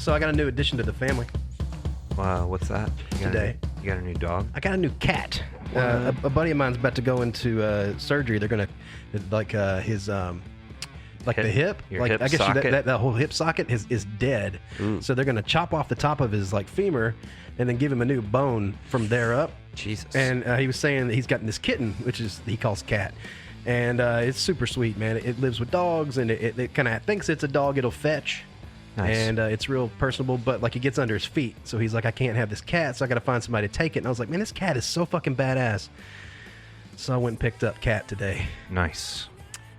So I got a new addition to the family Wow, what's that? today. You got a new dog? I got a new cat. A buddy of mine's about to go into surgery. They're gonna his the hip, your like hip I guess socket? that whole hip socket is dead. Ooh. So they're gonna chop off the top of his like femur, and then give him a new bone from there up. Jesus. And he was saying that he's gotten this kitten, which is he calls Cat. And it's super sweet, man. It lives with dogs, and it kind of thinks it's a dog. It'll fetch. Nice. And it's real personable, but like it gets under his feet. So he's like, I can't have this cat, so I got to find somebody to take it. And I was like, man, this cat is so fucking badass. So I went and picked up Cat today. Nice.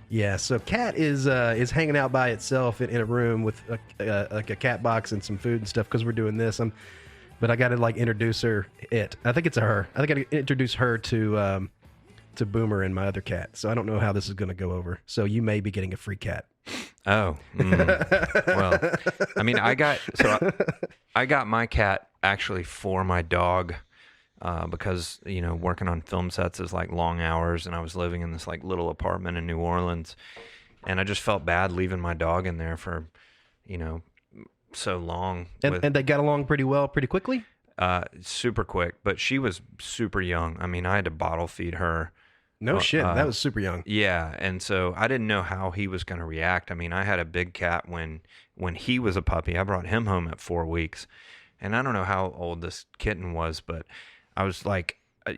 Yeah, so Cat is hanging out by itself in a room with like a cat box and some food and stuff because we're doing this. But I got to like introduce her. I think it's a her. I think I got to introduce her to Boomer and my other cat. So I don't know how this is going to go over. So you may be getting a free cat. Oh, well, I mean, I got my cat actually for my dog because, working on film sets is like long hours, and I was living in this like little apartment in New Orleans, and I just felt bad leaving my dog in there for, so long. And they got along pretty well, pretty quickly? Super quick, but she was super young. I mean, I had to bottle feed her. No shit. That was super young. Yeah, and so I didn't know how he was going to react. I mean, I had a big cat when he was a puppy. I brought him home at 4 weeks, and I don't know how old this kitten was, but I was like, I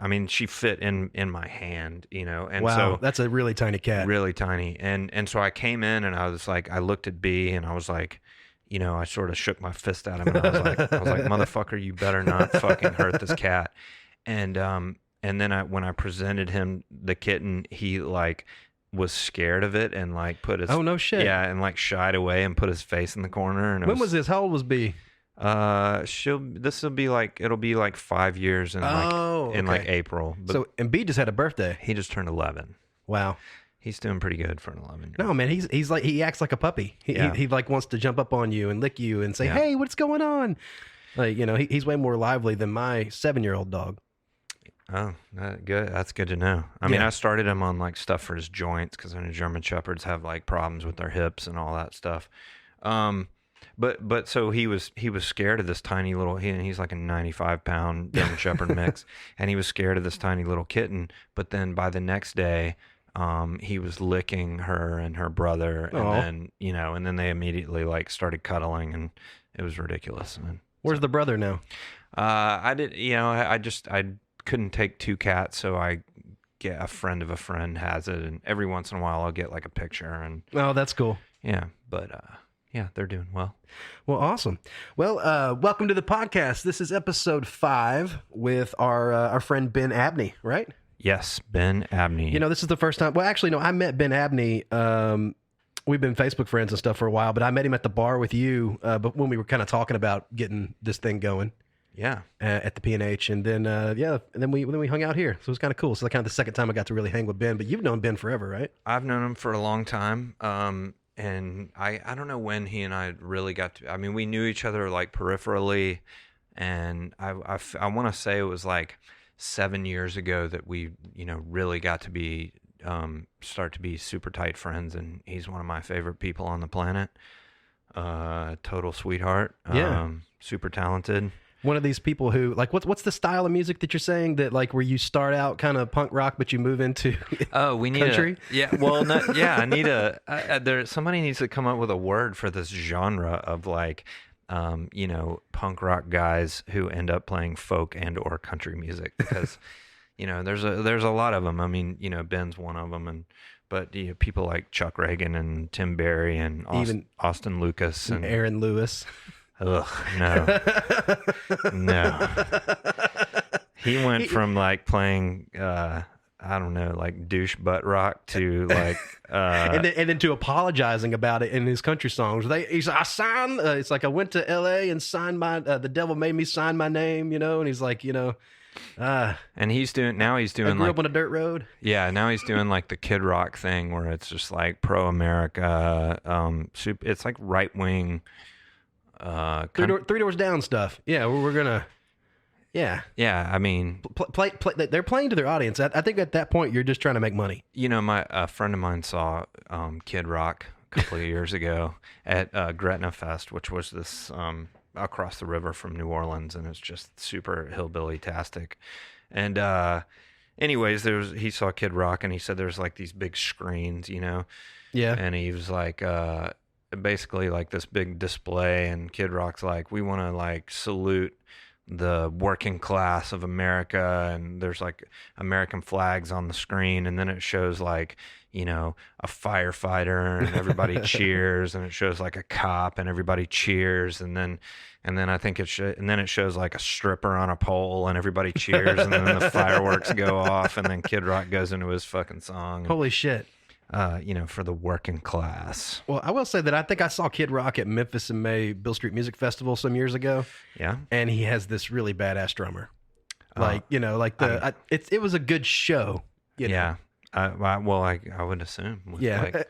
mean, she fit in my hand, and wow, so that's a really tiny cat. really tiny, and so I came in and I was like, I looked at B and I was like, I sort of shook my fist at him and I was like, motherfucker, you better not fucking hurt this cat, and then when I presented him the kitten, he like was scared of it and like put his no shit. Yeah, and like shied away and put his face in the corner. And when was this? How old was B? It'll be like 5 years in like April. But and B just had a birthday. he just turned 11. Wow. He's doing pretty good for an 11-year-old. No, man, he's like he acts like a puppy. He like wants to jump up on you and lick you and say, Yeah. "Hey, what's going on?" Like he's way more lively than my 7-year-old dog. Oh, good. That's good to know. I mean, Yeah. I started him on like stuff for his joints because I know German Shepherds have like problems with their hips and all that stuff. But so he was scared of this tiny little. He's like a 95-pound German Shepherd mix, and he was scared of this tiny little kitten. But then by the next day, he was licking her and her brother, and then and then they immediately like started cuddling, and it was ridiculous. And Where's the brother now? I did. I couldn't take two cats, so I get a friend of a friend has it, and every once in a while I'll get like a picture, and Oh, that's cool. yeah, but yeah, they're doing well. Well, awesome. Well, welcome to the podcast. This is episode 5 with our friend Ben Abney, right? Yes, Ben Abney. This is the first time. Well, actually, no, I met Ben Abney. We've been Facebook friends and stuff for a while, but I met him at the bar with you. But when we were kind of talking about getting this thing going, yeah, at the P&H, and then and then we hung out here. So it was kind of cool. So kind of the second time I got to really hang with Ben. But you've known Ben forever, right? I've known him for a long time. And I don't know when he and I really got to. I mean, we knew each other like peripherally, and I want to say it was like 7 years ago that we really got to be start to be super tight friends, and he's one of my favorite people on the planet. Total sweetheart. Yeah. Super talented. One of these people who like what's the style of music that you're saying that like where you start out kind of punk rock but you move into we need country? I need somebody needs to come up with a word for this genre of like punk rock guys who end up playing folk and or country music, because there's a lot of them. I mean, Ben's one of them, but people like Chuck Reagan and Tim Berry and Even Austin Lucas and Aaron Lewis. Ugh, no. He went from like playing, I don't know, like douche butt rock to like, and then to apologizing about it in his country songs. He's I signed. It's like I went to L.A. and signed my. The devil made me sign my name, and he's like, and he's doing I grew like up on a dirt road. Yeah, now he's doing like the Kid Rock thing where it's just like pro America. It's like right wing. Three Doors Down stuff. Yeah, we're gonna. Yeah. Yeah, I mean, play. They're playing to their audience. I think at that point you're just trying to make money. A friend of mine saw Kid Rock couple of years ago at Gretna Fest, which was this across the river from New Orleans, and it's just super hillbilly-tastic. And anyways, he saw Kid Rock, and he said there's like these big screens, Yeah. and he was like basically like this big display, and Kid Rock's like, we want to like salute the working class of America, and there's like American flags on the screen, and then it shows like a firefighter, and everybody cheers, and it shows like a cop, and everybody cheers, and then I think it shows like a stripper on a pole, and everybody cheers, and then the fireworks go off, and then Kid Rock goes into his fucking song. Holy shit. For the working class. Well, I will say that I think I saw Kid Rock at Memphis in May Bill Street Music Festival some years ago. Yeah. And he has this really badass drummer. It was a good show. Yeah. I would assume. Yeah.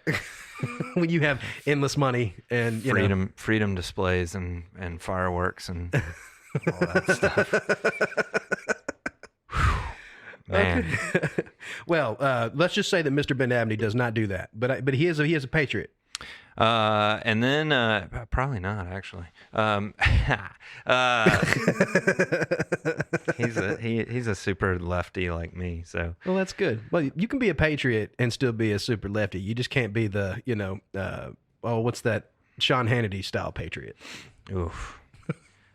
When you have endless money and freedom displays and fireworks and all that stuff. Man. Okay. Well, let's just say that Mr. Ben Abney does not do that, but he is a patriot. And then probably not actually. He's a super lefty like me. So well, that's good. Well, you can be a patriot and still be a super lefty. You just can't be the what's that Sean Hannity style patriot. Oof.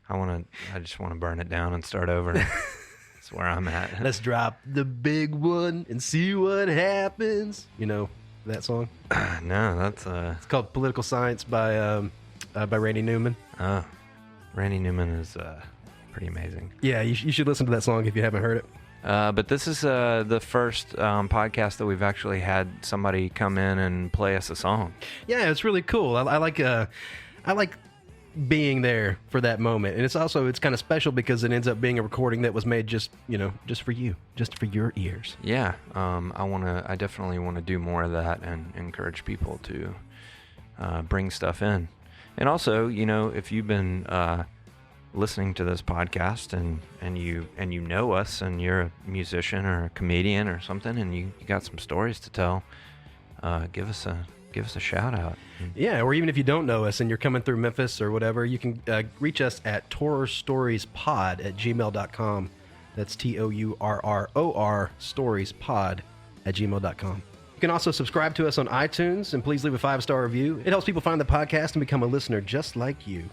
I just want to burn it down and start over. That's where I'm at. Let's drop the big one and see what happens. You know that song? No, that's It's called "Political Science" by Randy Newman. Oh, Randy Newman is pretty amazing. Yeah, you should listen to that song if you haven't heard it. But this is the first podcast that we've actually had somebody come in and play us a song. Yeah, it's really cool. I like being there for that moment, and it's kind of special because it ends up being a recording that was made just for you, just for your ears. Yeah, I definitely want to do more of that and encourage people to bring stuff in. And also, if you've been listening to this podcast and you know us and you're a musician or a comedian or something and you got some stories to tell, give us a shout out. Yeah, or even if you don't know us and you're coming through Memphis or whatever, you can reach us at tourrorstoriespod@gmail.com. That's TOURROR storiespod@gmail.com. You can also subscribe to us on iTunes, and please leave a 5-star review. It helps people find the podcast and become a listener just like you.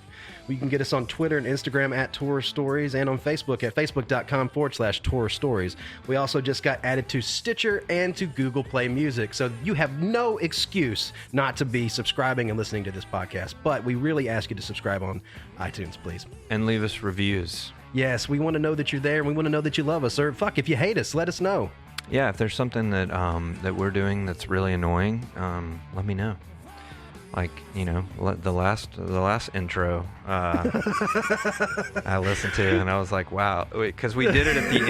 You can get us on Twitter and Instagram at Tourror Stories, and on Facebook at facebook.com/Tourror Stories. We also just got added to Stitcher and to Google Play Music, so you have no excuse not to be subscribing and listening to this podcast. But we really ask you to subscribe on iTunes, please. And leave us reviews. Yes, we want to know that you're there, and we want to know that you love us. Or fuck, if you hate us, let us know. Yeah, if there's something that that we're doing that's really annoying, let me know. Like, the last intro I listened to, and I was like, wow, because we did it at the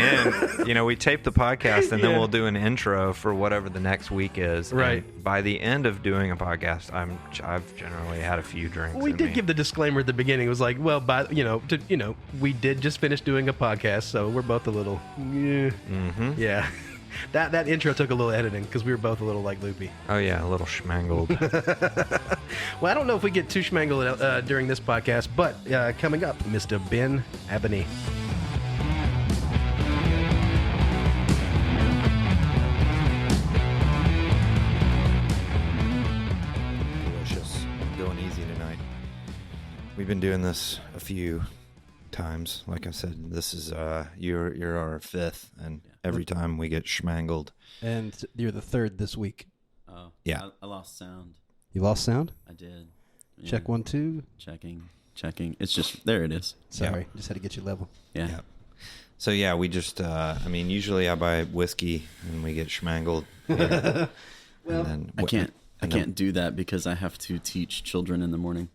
end. We taped the podcast, and then we'll do an intro for whatever the next week is. Right. And by the end of doing a podcast, I've generally had a few drinks. We did give the disclaimer at the beginning. It was like, well, we did just finish doing a podcast, so we're both a little, yeah. That intro took a little editing because we were both a little loopy. Oh yeah, a little schmangled. Well, I don't know if we get too schmangled during this podcast, but coming up, Mr. Ben Abney. Delicious. Going easy tonight. We've been doing this a few times. Like I said, this is you're our fifth, and every time we get schmangled. And you're the third this week. Oh, yeah. I lost sound. You lost sound? I did. Yeah. Check 1, 2. Checking. It's just, there it is. Sorry, just had to get you level. Yeah. So yeah, we just, usually I buy whiskey and we get schmangled. Well, I can't do that because I have to teach children in the morning.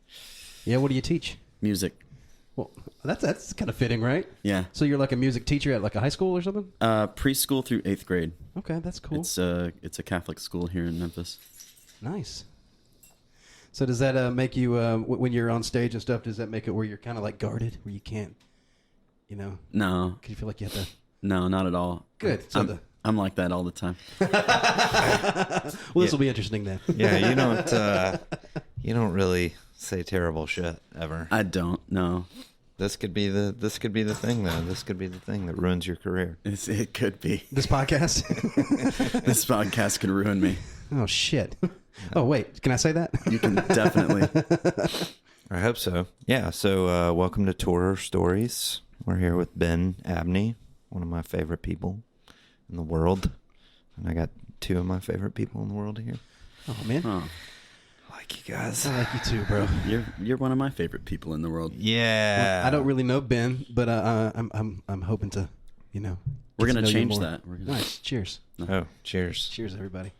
Yeah, what do you teach? Music. Well, that's kind of fitting, right? Yeah. So you're like a music teacher at like a high school or something? Preschool through 8th grade. Okay, that's cool. It's a Catholic school here in Memphis. Nice. So does that make you, when you're on stage and stuff, does that make it where you're kind of like guarded, where you can't, No. Because you feel like you have to... No, not at all. Good. So I'm like that all the time. Well, this will be interesting then. Yeah, you don't really say terrible shit ever. I don't. No. This could be the thing though. This could be the thing that ruins your career. It could be. This podcast? This podcast could ruin me. Oh, shit. Oh, wait. Can I say that? You can definitely. I hope so. Yeah, so welcome to Tourror Stories. We're here with Ben Abney, one of my favorite people in the world. And I got two of my favorite people in the world here. Oh, man. Oh, I like you guys. I like you too, bro. you're one of my favorite people in the world. Yeah. Well, I don't really know Ben, but I'm hoping to, you know. We're get gonna to know you change more. that. We're gonna... Nice. Cheers. Oh, cheers. Cheers, everybody.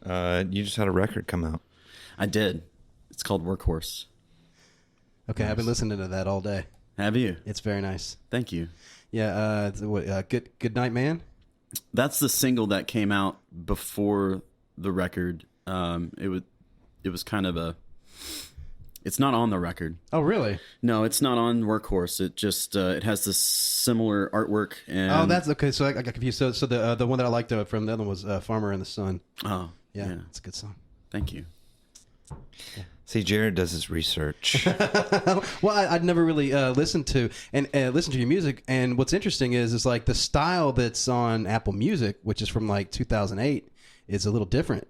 You just had a record come out. I did. It's called Workhorse. Okay, I've been listening to that all day. Have you? It's very nice. Thank you. Yeah. Good night, man. That's the single that came out before the record. It was kind of a. It's not on the record. Oh, really? No, it's not on Workhorse. It just it has this similar artwork. And Oh, that's okay. So I got confused. So the one that I liked from the other one was Farmer in the Sun. Oh, Yeah, it's a good song. Thank you. See, Jared does his research. Well, I'd never really listened to your music, and what's interesting is like the style that's on Apple Music, which is from like 2008, is a little different.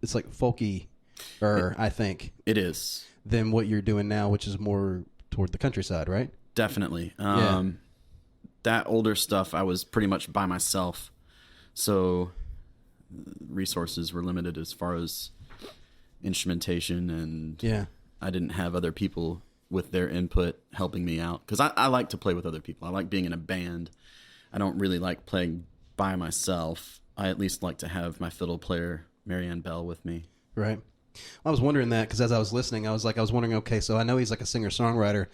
It's like folky, I think, It is than what you're doing now, which is more toward the countryside, right? definitely. Yeah. That older stuff, I was pretty much by myself, so resources were limited as far as instrumentation, and Yeah. I didn't have other people with their input helping me out, because I like to play with other people. I like being in a band. I don't really like playing by myself. I at least like to have my fiddle player Marianne Bell with me. Right. I was wondering that because as I was listening, I was wondering, okay, so I know he's like a singer-songwriter,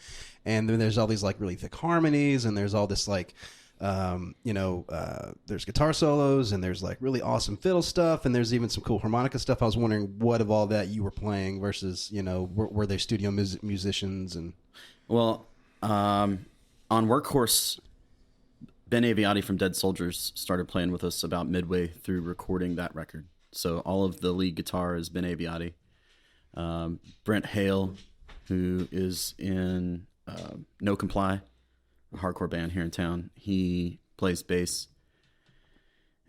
and then there's all these like really thick harmonies, and there's all this like, there's guitar solos, and there's like really awesome fiddle stuff, and there's even some cool harmonica stuff. I was wondering what of all that you were playing versus, were they studio musicians and... Well, on Workhorse, Ben Abney from Dead Soldiers started playing with us about midway through recording that record. So all of the lead guitar is Ben Abney. Brent Hale, who is in No Comply, a hardcore band here in town, he plays bass.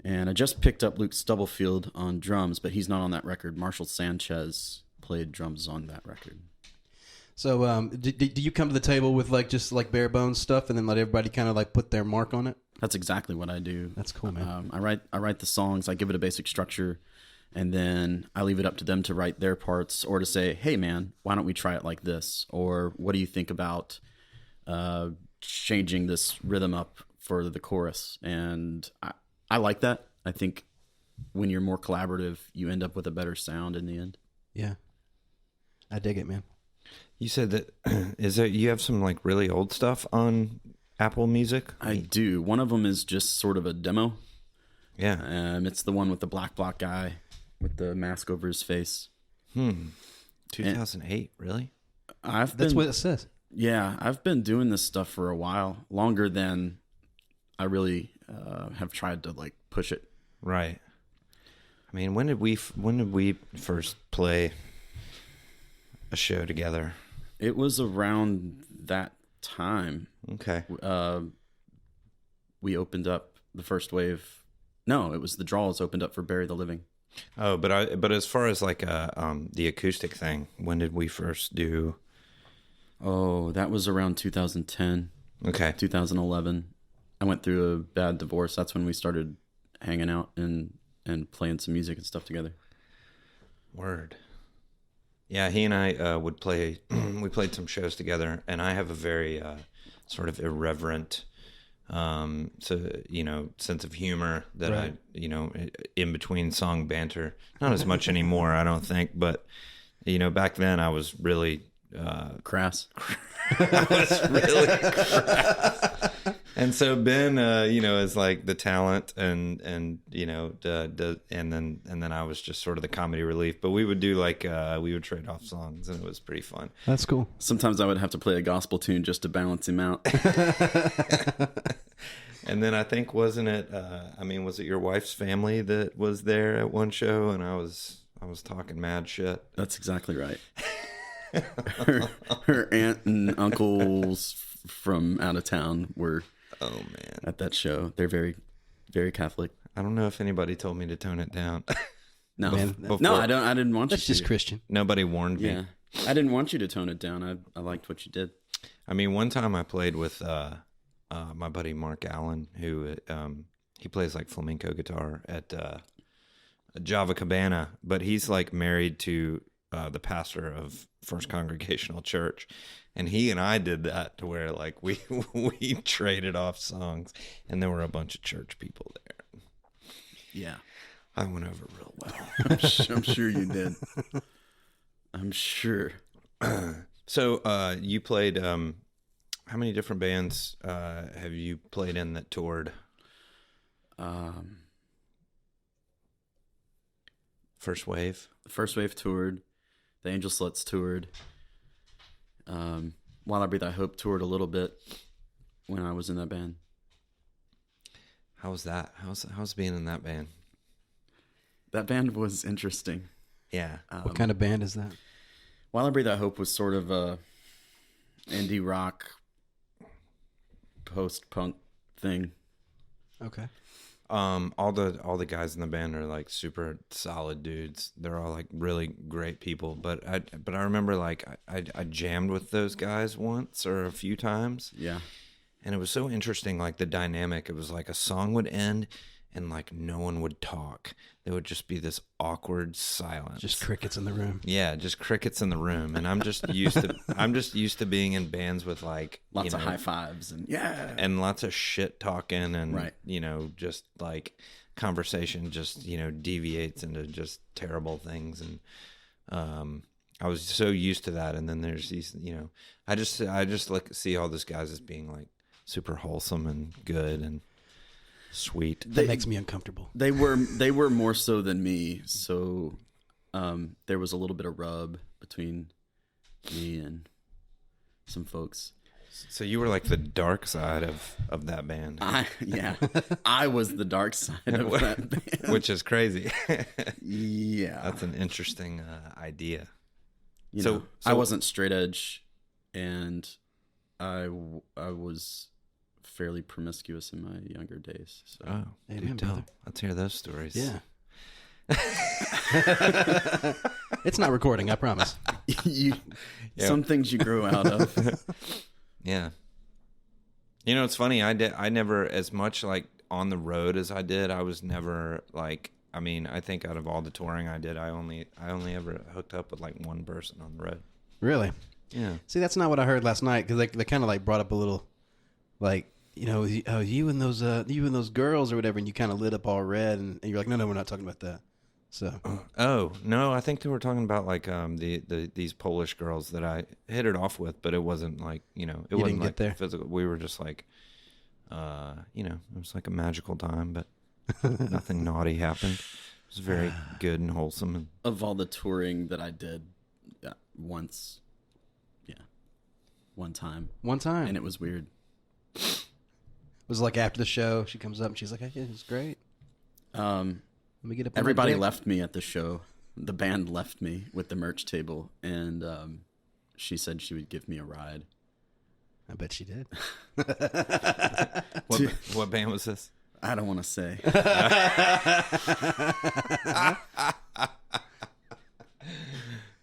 And I just picked up Luke Stubblefield on drums, but he's not on that record. Marshall Sanchez played drums on that record. So do you come to the table with like just like bare bones stuff and then let everybody kind of like put their mark on it? That's exactly what I do. That's cool, man. I write the songs. I give it a basic structure, and then I leave it up to them to write their parts or to say, "Hey, man, why don't we try it like this?" Or "What do you think about changing this rhythm up for the chorus?" And I like that. I think when you're more collaborative, you end up with a better sound in the end. Yeah, I dig it, man. You said that you have some like really old stuff on Apple Music? I do. One of them is just sort of a demo. Yeah. It's the one with the black guy with the mask over his face. 2008, really? That's what it says. Yeah, I've been doing this stuff for a while, longer than I really have tried to like push it. Right. I mean, when did we first play a show together? It was around that time. Okay. We opened up the first wave. No, it was the Draws opened up for Bury the Living. Oh, but as far as like the acoustic thing, when did we first do? Oh, that was around 2010. Okay. 2011. I went through a bad divorce. That's when we started hanging out and playing some music and stuff together. Word. Yeah, he and I would play. We played some shows together, and I have a very sort of irreverent, sense of humor that Right. in between song banter. Not as much anymore, I don't think, but back then I was really Crass. I was really crass. And so Ben, is like the talent, and then I was just sort of the comedy relief. But we would do we would trade off songs, and it was pretty fun. That's cool. Sometimes I would have to play a gospel tune just to balance him out. And then I think, wasn't it? Was it your wife's family that was there at one show? And I was talking mad shit. That's exactly right. her aunt and uncles from out of town were at that show. They're very, very Catholic. I don't know if anybody told me to tone it down. No, Man, no, I don't. I didn't want That's you to. just Christian. Nobody warned me. Yeah, I didn't want you to tone it down. I liked what you did. I mean, one time I played with my buddy Mark Allen, who he plays like flamenco guitar at Java Cabana, but he's like married to the pastor of First Congregational Church, and he and I did that to where like we traded off songs, and there were a bunch of church people there. Yeah, I went over real well. I'm sure you did. I'm sure. So you played. How many different bands have you played in that toured? First Wave. First Wave toured. The Angel Sluts toured. While I Breathe I Hope toured a little bit when I was in that band. How was that? How's being in that band? That band was interesting. Yeah. What kind of band is that? While I Breathe I Hope was sort of a indie rock, post-punk thing. Okay. All the guys in the band are like super solid dudes. They're all like really great people. But I remember like I jammed with those guys once or a few times. Yeah. And it was so interesting, like the dynamic. It was like a song would end and like no one would talk. There would just be this awkward silence. Just crickets in the room. Yeah, just crickets in the room. And I'm just used to being in bands with like Lots of high fives and yeah. And lots of shit talking and Right. Just like conversation just, deviates into just terrible things. And I was so used to that. And then there's these, I just like see all these guys as being like super wholesome and good and sweet. That makes me uncomfortable. They were more so than me. So there was a little bit of rub between me and some folks. So you were like the dark side of that band. I was the dark side of that band. Which is crazy. Yeah. That's an interesting idea. So I wasn't straight edge, and I was fairly promiscuous in my younger days. So. Oh, Amen, do tell. brother. Let's hear those stories. Yeah. It's not recording, I promise. Some things you grow out of. Yeah. It's funny. I never, as much like on the road as I did, I was never like, I think out of all the touring I did, I only ever hooked up with like one person on the road. Really? Yeah. See, that's not what I heard last night, because they kind of like brought up a little, like, you and those girls or whatever, and you kind of lit up all red, and you're like, no, we're not talking about that. So. Oh no, I think they were talking about like these Polish girls that I hit it off with, but it wasn't like it wasn't didn't like get there? physical. We were just like, it was like a magical time, but nothing naughty happened. It was very good and wholesome. And Of all the touring that I did, one time, and it was weird. It was like after the show, she comes up and she's like, "Hey, it's great. Let me get up." Everybody left me at the show. The band left me with the merch table, and she said she would give me a ride. I bet she did. what band was this? I don't want to say.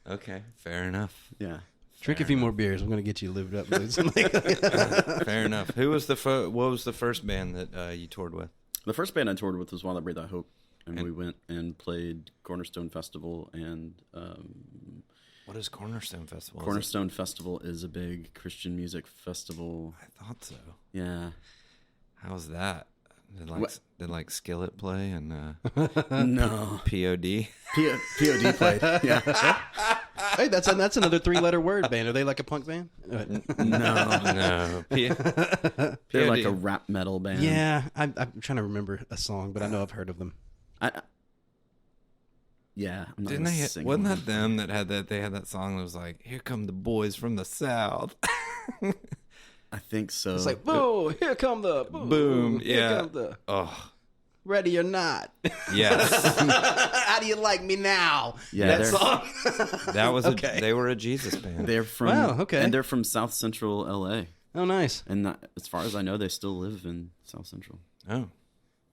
Okay, fair enough. Yeah. Drink a few more beers. I'm going to get you lived up. Fair enough. Who was what was the first band that you toured with? The first band I toured with was While I Breathe I Hope, and we went and played Cornerstone Festival. And What is Cornerstone Festival? Cornerstone Festival is a big Christian music festival. I thought so. Yeah. How's that? Did like Skillet play and No. POD? POD played. Yeah. Hey, that's another 3-letter word band. Are they like a punk band? No. They're like a rap metal band. Yeah, I'm trying to remember a song, but I know I've heard of them. Yeah. I'm not Didn't gonna they? sing Wasn't one. that them that had that? They had that song that was like, "Here come the boys from the South." I think so. It's like, boom, here come the Boom. Here Yeah. come the Oh, ready or not. yes. How do you like me now? Yeah, that song. That was Okay. they were a Jesus band. They're from Wow, okay. and they're from South Central LA. Oh, nice. And as far as I know, they still live in South Central. Oh,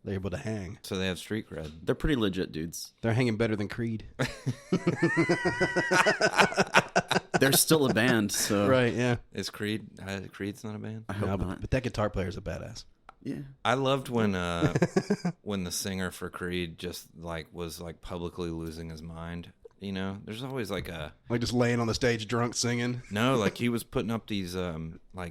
They're able to hang. so they have street cred. They're pretty legit dudes. They're hanging better than Creed. They're still a band, so Right, yeah. Is Creed? Creed's not a band. I hope No, not. but that guitar player's a badass. Yeah. I loved when when the singer for Creed just was publicly losing his mind. You know, there's always like just laying on the stage drunk singing. no, like he was putting up these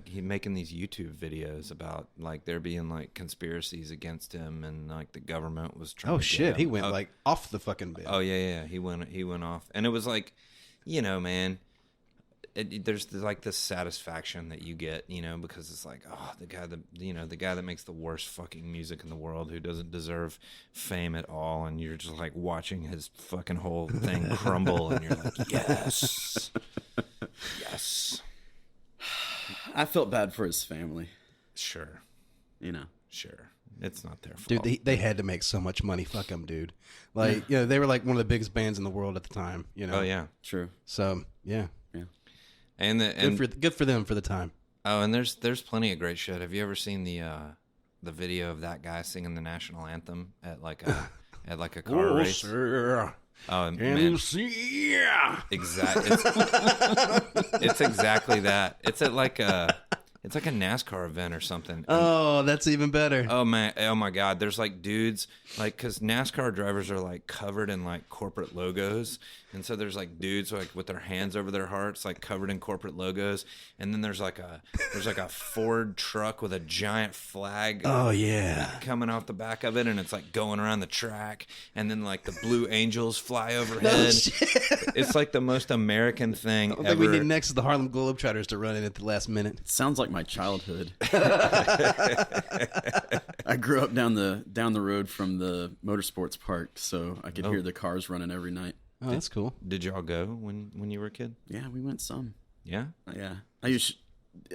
he making these YouTube videos about there being conspiracies against him and the government was trying Oh to get shit, him. he went off the fucking bed. Oh yeah, he went off, and it was man, there's this satisfaction that you get, because it's the guy that makes the worst fucking music in the world, who doesn't deserve fame at all, and you're just watching his fucking whole thing crumble, and you're like, yes, yes, I felt bad for his family. sure, sure. It's not their fault. Dude, they had to make so much money. Fuck them, dude. They were one of the biggest bands in the world at the time. Oh yeah. True. So yeah, And good for them for the time. oh, and there's plenty of great shit. Have you ever seen the video of that guy singing the national anthem at a car race? Sir, Oh can man, you see? exactly. It's exactly that. It's at it's like a NASCAR event or something. Oh, that's even better. Oh man! Oh my God! There's dudes because NASCAR drivers are covered in corporate logos, and so there's dudes with their hands over their hearts, covered in corporate logos, and then there's a Ford truck with a giant flag. Oh yeah. Coming off the back of it, and it's going around the track, and then the Blue Angels fly overhead. It's the most American thing I think ever. we need next is the Harlem Globetrotters to run in at the last minute. It sounds like my childhood. I grew up down the road from the motorsports park, so I could hear the cars running every night. Oh, that's cool. Did y'all go when you were a kid? Yeah, we went some. Yeah. Yeah.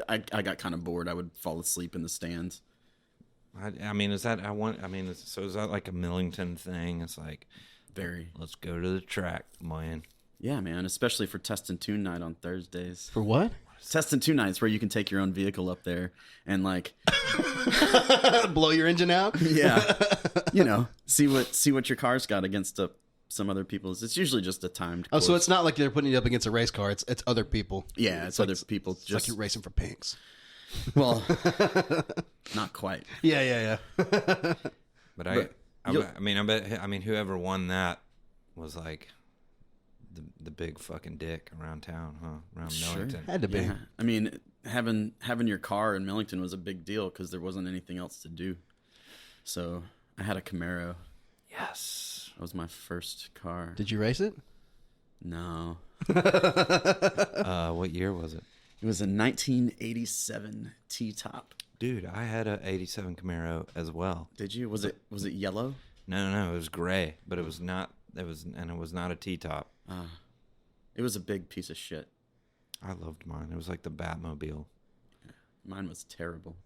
I got kind of bored. I would fall asleep in the stands. I mean, is that is that a Millington thing? It's Very. let's go to the track, man. Yeah, man, especially for Test and Tune night on Thursdays. For what? Test and Tune nights where you can take your own vehicle up there and Blow your engine out? yeah, see what your car's got against some other people's. It's usually just a timed Oh, so course. it's not like they're putting you up against a race car. It's other people. Yeah, it's other people. It's like you're racing for pinks. Well, not quite. Yeah. But I bet whoever won that was the big fucking dick around town, huh? Around Millington. Had to be. Yeah, I mean, having your car in Millington was a big deal because there wasn't anything else to do. So I had a Camaro. Yes. That was my first car. Did you race it? No, What year was it? it was a 1987 T-top. Dude, I had a '87 Camaro as well. Did you? Was it yellow? No, it was gray, but it was not. It was not a T-top. It was a big piece of shit. I loved mine. It was like the Batmobile. Mine was terrible.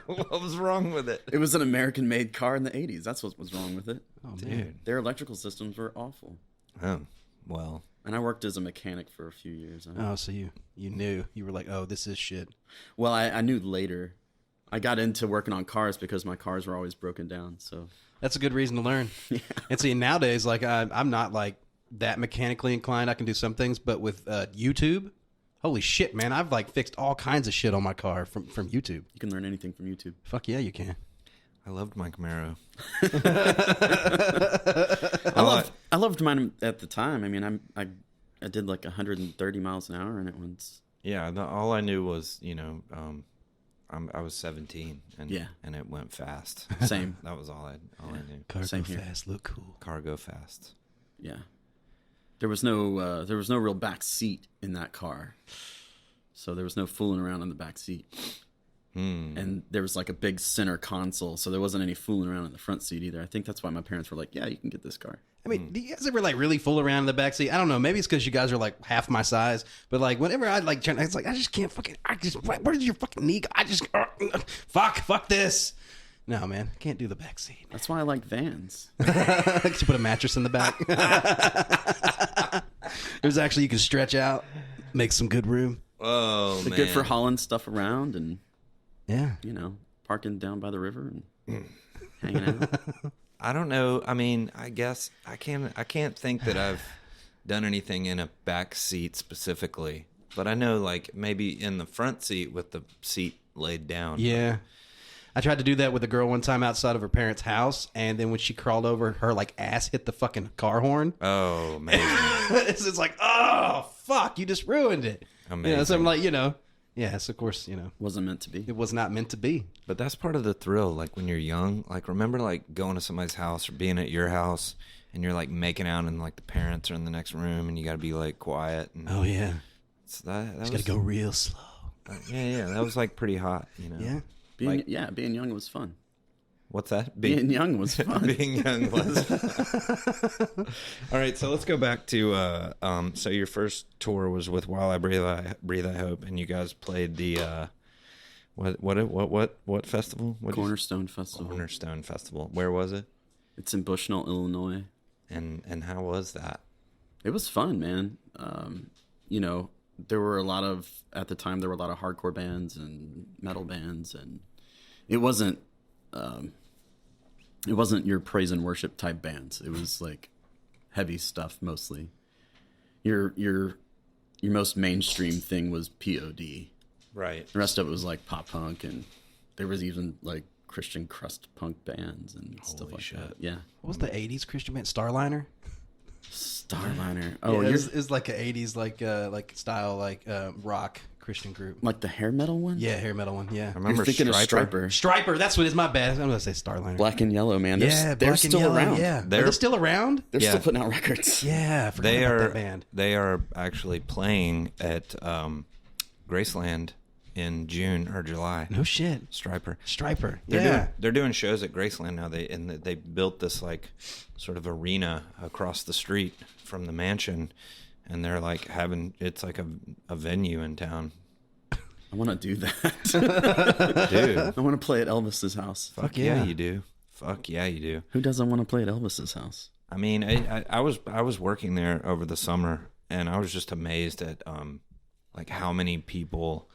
What was wrong with it? It was an American-made car in the 80s. That's what was wrong with it. Oh, man. Dude. Their electrical systems were awful. Oh, well. And I worked as a mechanic for a few years. Oh, so you knew. You were like, oh, this is shit. Well, I knew later. I got into working on cars because my cars were always broken down. So That's a good reason to learn. Yeah. And see, nowadays, I'm not that mechanically inclined. I can do some things, but with YouTube, holy shit, man, I've fixed all kinds of shit on my car from YouTube. you can learn anything from YouTube. Fuck yeah, you can. I loved my Camaro. I loved mine at the time. I mean, I did 130 miles an hour in it once. Yeah, all I knew was, I was 17 and Yeah. and it went fast. Same. That was all I knew. Car Same go here. fast, look cool. Car go fast. Yeah. There was no real back seat in that car. So there was no fooling around in the back seat. And there was a big center console, so there wasn't any fooling around in the front seat either. I think that's why my parents were like, "Yeah, you can get this car." I mean, do you guys ever like really fool around in the backseat? I don't know. Maybe it's because you guys are like half my size. But like whenever I like, it's like I just can't fucking. Where's your fucking knee? I just fuck this. No, man, I can't do the backseat. That's why I like vans. Just put a mattress in the back. There's actually you can stretch out, make some good room. Oh, They're man. good for hauling stuff around and Yeah. parking down by the river and hanging out. I don't know. I mean, I guess I can't think that I've done anything in a back seat specifically, but I know like maybe in the front seat with the seat laid down. Yeah. I tried to do that with a girl one time outside of her parents' house, and then when she crawled over, her like ass hit the fucking car horn. Oh, man. It's just like, oh fuck, you just ruined it. Amazing. So I'm like, yes, of course, Wasn't meant to be. it was not meant to be. But that's part of the thrill. Like when you're young, like remember like going to somebody's house or being at your house and you're like making out and like the parents are in the next room and you got to be like quiet. And Oh yeah, so that just was, gotta go real slow. yeah, that was like pretty hot, Yeah. Being young was fun. What's that? Being young was fun. Being young was. All right, so let's go back to so your first tour was with While I Breathe I Hope, and you guys played the what festival? Cornerstone Festival. Cornerstone Festival. Where was it? It's in Bushnell, Illinois. And how was that? It was fun, man. There were at the time there were a lot of hardcore bands and metal bands, and it wasn't your praise and worship type bands. It was like heavy stuff mostly. Your most mainstream thing was POD. Right. The rest of it was like pop punk, and there was even like Christian crust punk bands and stuff like shit. that. Yeah. What was the '80s Christian band? Starliner. Starliner. Oh, Oh, yeah, you're it was like an '80s like style rock Christian group. like the hair metal one? Yeah, hair metal one. Yeah. I remember You're thinking Striper. of Striper. Striper. That's what it is. My bad. I'm gonna say Starliner. Black and Yellow, man. They're Black and still Yellow, around. Yeah, They're- they're still around. They're Yeah. still putting out records. Yeah, I forgot They about are that band. they are actually playing at Graceland in June or July. No shit. Striper. Striper. They're doing shows at Graceland now. They built this like sort of arena across the street from the mansion, and they're like it's like a venue in town. I want to do that. Dude, I want to play at Elvis's house. fuck yeah. yeah, you do. Fuck yeah, you do. Who doesn't want to play at Elvis's house? I mean, I was working there over the summer, and I was just amazed at like how many people.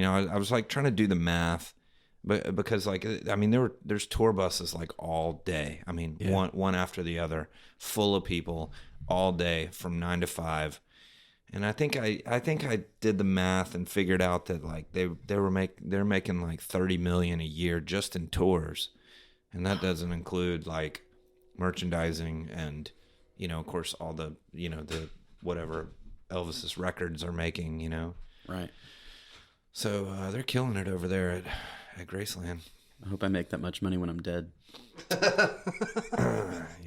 I was like trying to do the math, but because like I mean there's tour buses like all day. I mean one after the other, full of people all day from 9 to 5. And I think I did the math and figured out that like they're making like $30 million a year just in tours, and that doesn't include like merchandising and of course all the the whatever Elvis's records are making. Right. So they're killing it over there at Graceland. I hope I make that much money when I'm dead.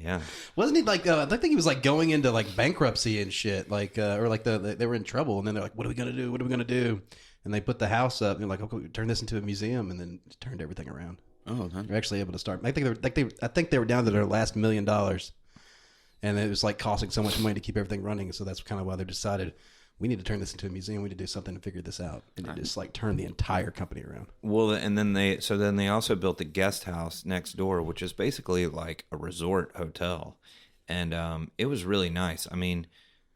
Yeah. Wasn't he like? I think he was like going into like bankruptcy and shit. Like, or like they were in trouble, and then they're like, "What are we gonna do? What are we gonna do?" And they put the house up, and they're like, "Okay, turn this into a museum," and then turned everything around. Oh, They're actually able to start. I think they were down to their last $1 million, and it was like costing so much money to keep everything running. So that's kind of why they decided we need to turn this into a museum. We need to do something to figure this out, and they just like turn the entire company around. Well, and then they also built a guest house next door, which is basically like a resort hotel, and it was really nice. I mean,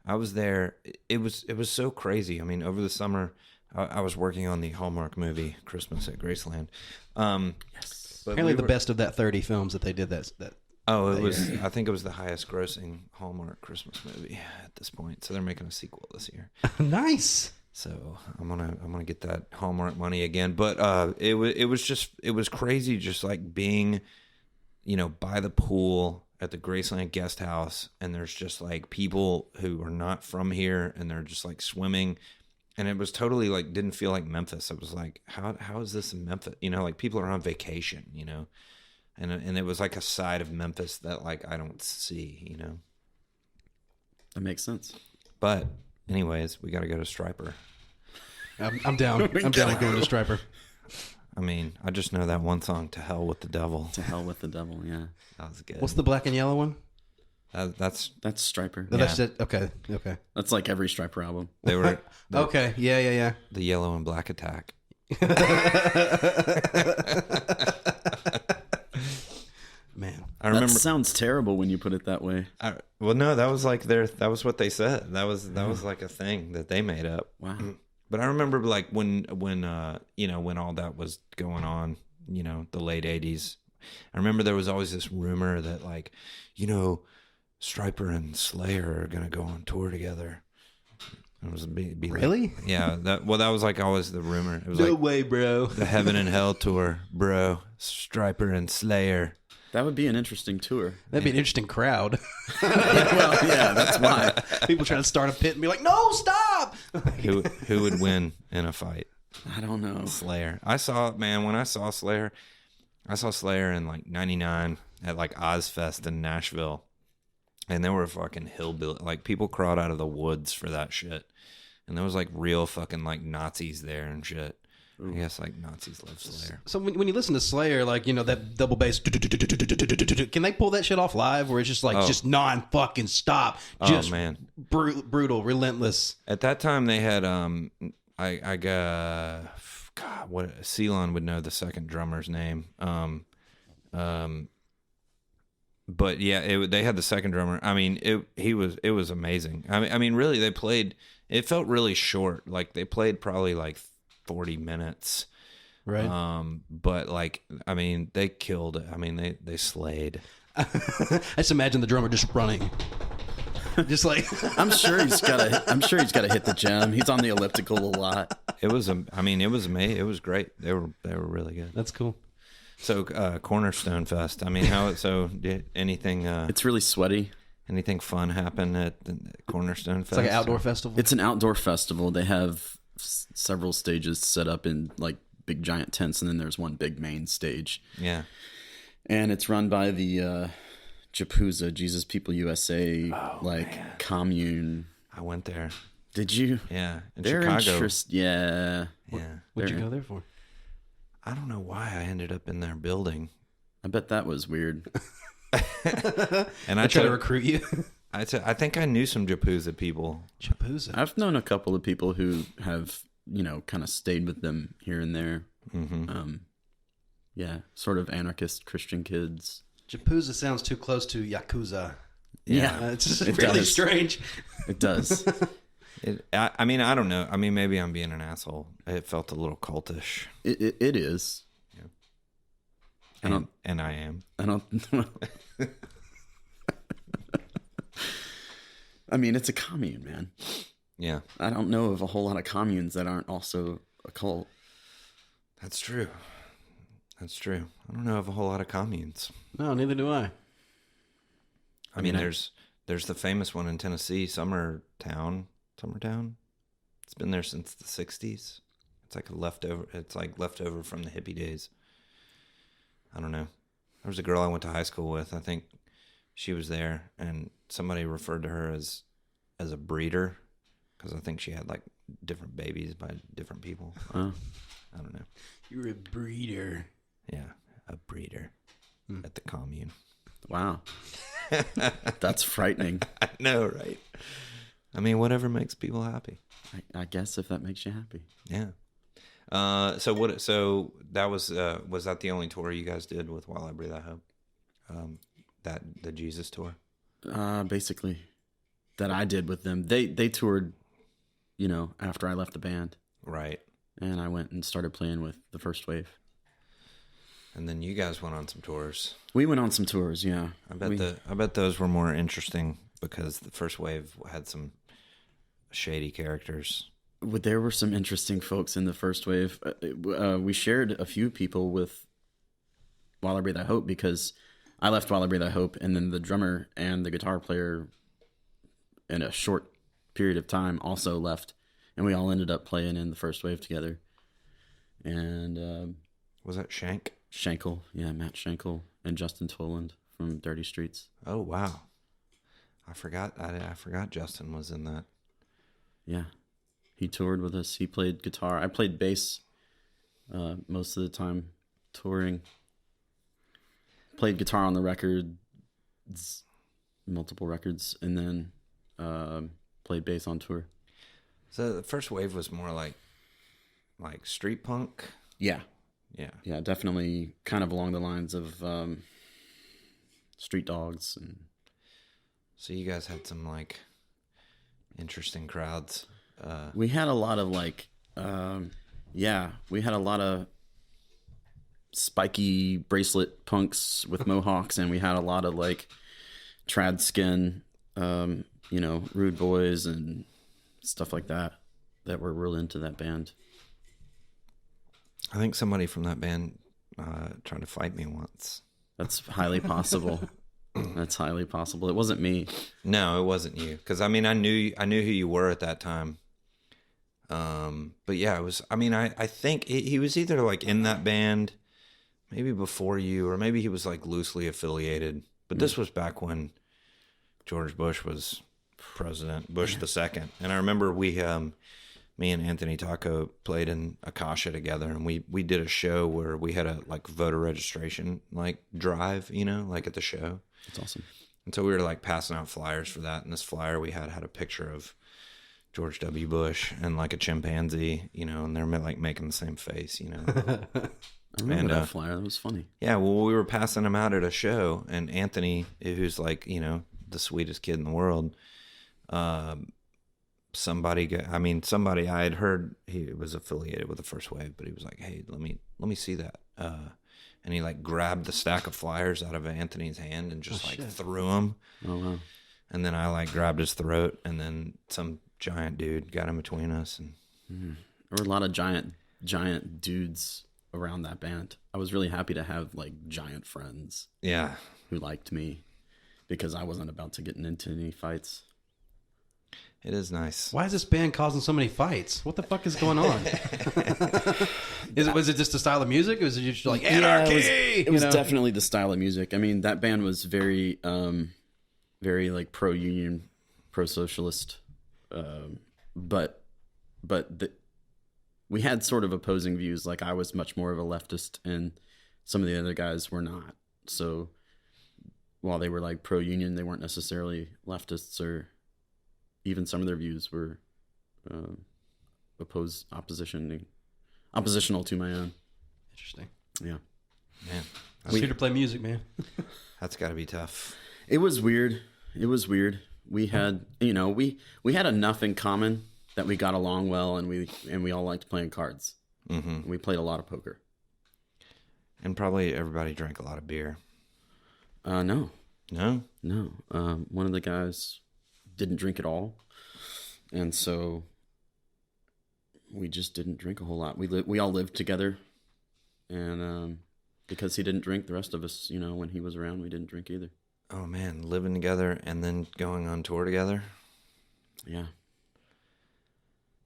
I was there. It was so crazy. I mean, over the summer, I was working on the Hallmark movie Christmas at Graceland. yes. But Apparently, we the were- best of that 30 films that they did that. Oh, it was. I think it was the highest grossing Hallmark Christmas movie at this point. So they're making a sequel this year. Nice. So I'm gonna get that Hallmark money again. But it was crazy just like being, by the pool at the Graceland guest house, and there's just like people who are not from here, and they're just like swimming, and it was totally like didn't feel like Memphis. It was like how is this in Memphis? Like people are on vacation, And it was like a side of Memphis that like I don't see, That makes sense. But anyways, we got to go to Striper. I'm down. I'm down with going to Striper. I mean, I just know that one song, "To Hell with the Devil." To hell with the devil, yeah. That was good. What's the black and yellow one? That's Striper. No, that's it. Okay. That's like every Striper album. they were Okay. Yeah. the Yellow and Black Attack. Man. I remember. That sounds terrible when you put it that way. Well, no, that was like that was what they said. That was like a thing that they made up. Wow. But I remember like when you know, when all that was going on, you know, the late 80s. I remember there was always this rumor that like, you know, Striper and Slayer are gonna go on tour together. It was Really? Like, yeah. That was like always the rumor. It was No like way, bro. the Heaven and Hell tour, bro. Striper and Slayer. That would be an interesting tour. That'd be an interesting crowd. Well, yeah, that's why. People trying to start a pit and be like, "No, stop!" Who would win in a fight? I don't know. Slayer. When I saw Slayer in like 99 at like Ozfest in Nashville. And there were fucking hillbilly, like people crawled out of the woods for that shit. And there was like real fucking like Nazis there and shit. I guess like Nazis love Slayer. So when you listen to Slayer, like, you know, that double bass, can they pull that shit off live where it's just like just non-fucking stop? Just man. Brutal, relentless. At that time they had I got God, what Ceylon would know the second drummer's name. But yeah, they had the second drummer. I mean, it was amazing. I mean, really, they played. It felt really short. Like they played probably like 40 minutes. Right. But like, I mean, they killed it. I mean, they slayed. I just imagine the drummer just running, just like I'm sure he's got to hit the gym. He's on the elliptical a lot. It was amazing. It was great. They were really good. That's cool. So Cornerstone Fest. I mean, did anything? It's really sweaty. Anything fun happen at the Cornerstone Fest? It's like an outdoor festival. It's an outdoor festival. They have several stages set up in like big giant tents, and then there's one big main stage. Yeah. And it's run by the JPUSA, Jesus People USA, commune. I went there. Did you? Yeah, in They're Chicago. Yeah. What'd you go there for? I don't know why I ended up in their building. I bet that was weird. And I try to recruit you. I think I knew some JPUSA people. JPUSA. I've known a couple of people who have, you know, kind of stayed with them here and there. Mm-hmm. Yeah, sort of anarchist Christian kids. JPUSA sounds too close to Yakuza. Yeah, It's just it really does. strange. It does. I mean, I don't know. I mean, maybe I'm being an asshole. It felt a little cultish. It is. Yeah. And I am. I don't. I mean, it's a commune, man. Yeah. I don't know of a whole lot of communes that aren't also a cult. That's true. I don't know of a whole lot of communes. No, neither do I. I mean, there's the famous one in Tennessee, Summertown. It's been there since the 60s. It's like leftover from the hippie days. I don't know. There was a girl I went to high school with. I think she was there, and somebody referred to her as a breeder because I think she had like different babies by different people. I don't know. You're a breeder. Yeah, a breeder at the commune. Wow. That's frightening. I know, right? I mean, whatever makes people happy. I guess if that makes you happy. Yeah. So that was that the only tour you guys did with While I Breathe I Hope? The Jesus tour? Basically, that I did with them. They toured, you know, after I left the band. Right. And I went and started playing with the First Wave. And then you guys went on some tours. We went on some tours, yeah. I bet those were more interesting because the First Wave had some shady characters. There were some interesting folks in the First Wave. We shared a few people with While I Breathe I Hope because I left While I Breathe I Hope, and then the drummer and the guitar player in a short period of time also left, and we all ended up playing in the First Wave together. And was that Shank? Schenkel, yeah, Matt Schenkel and Justin Toland from Dirty Streets. Oh wow, I forgot Justin was in that. Yeah, he toured with us. He played guitar. I played bass most of the time touring. Played guitar on the records. multiple records, and then played bass on tour. So the first wave was more like street punk. Yeah, Yeah. definitely kind of along the lines of Street Dogs. And So you guys had some like interesting crowds. we had a lot of we had a lot of spiky bracelet punks with mohawks, and we had a lot of like trad skin, rude boys and stuff like that were real into that band. I think somebody from that band tried to fight me once. That's highly possible. That's highly possible. It wasn't me. No, it wasn't you. Because I knew who you were at that time. But yeah, it was. I think he was either like in that band, maybe before you, or maybe he was like loosely affiliated. But this was back when George Bush was president, Bush the second. And I remember me and Anthony Taco played in Akasha together, and we did a show where we had a like voter registration like drive, like at the show. That's awesome. And so we were like passing out flyers for that, and this flyer we had a picture of George W. Bush and like a chimpanzee, and they're like making the same face, I remember that flyer. That was funny. Yeah, well, we were passing them out at a show, and Anthony, who's like, the sweetest kid in the world, somebody I had heard he was affiliated with the First Wave, but he was like, hey, let me see that. And he like grabbed the stack of flyers out of Anthony's hand and just threw them. Oh, wow. And then I like grabbed his throat, and then some giant dude got in between us. And There were a lot of giant dudes around that band. I was really happy to have like giant friends. Yeah. Who liked me because I wasn't about to get into any fights. It is nice. Why is this band causing so many fights? What the fuck is going on? Was it just the style of music? Or was it just like anarchy? It was definitely the style of music. I mean, that band was very, very like pro-union, pro-socialist. We had sort of opposing views. Like I was much more of a leftist, and some of the other guys were not. So while they were like pro-union, they weren't necessarily leftists, or even some of their views were oppositional to my own. Interesting. Yeah. Man, I'm here to play music, man. that's got to be tough. It was weird. We had, we had enough in common that we got along well, and we all liked playing cards. Mm-hmm. We played a lot of poker. And probably everybody drank a lot of beer. No. No? No. One of the guys didn't drink at all, and so we just didn't drink a whole lot. We all lived together, and because he didn't drink, the rest of us, when he was around, we didn't drink either. Oh man, living together and then going on tour together. Yeah.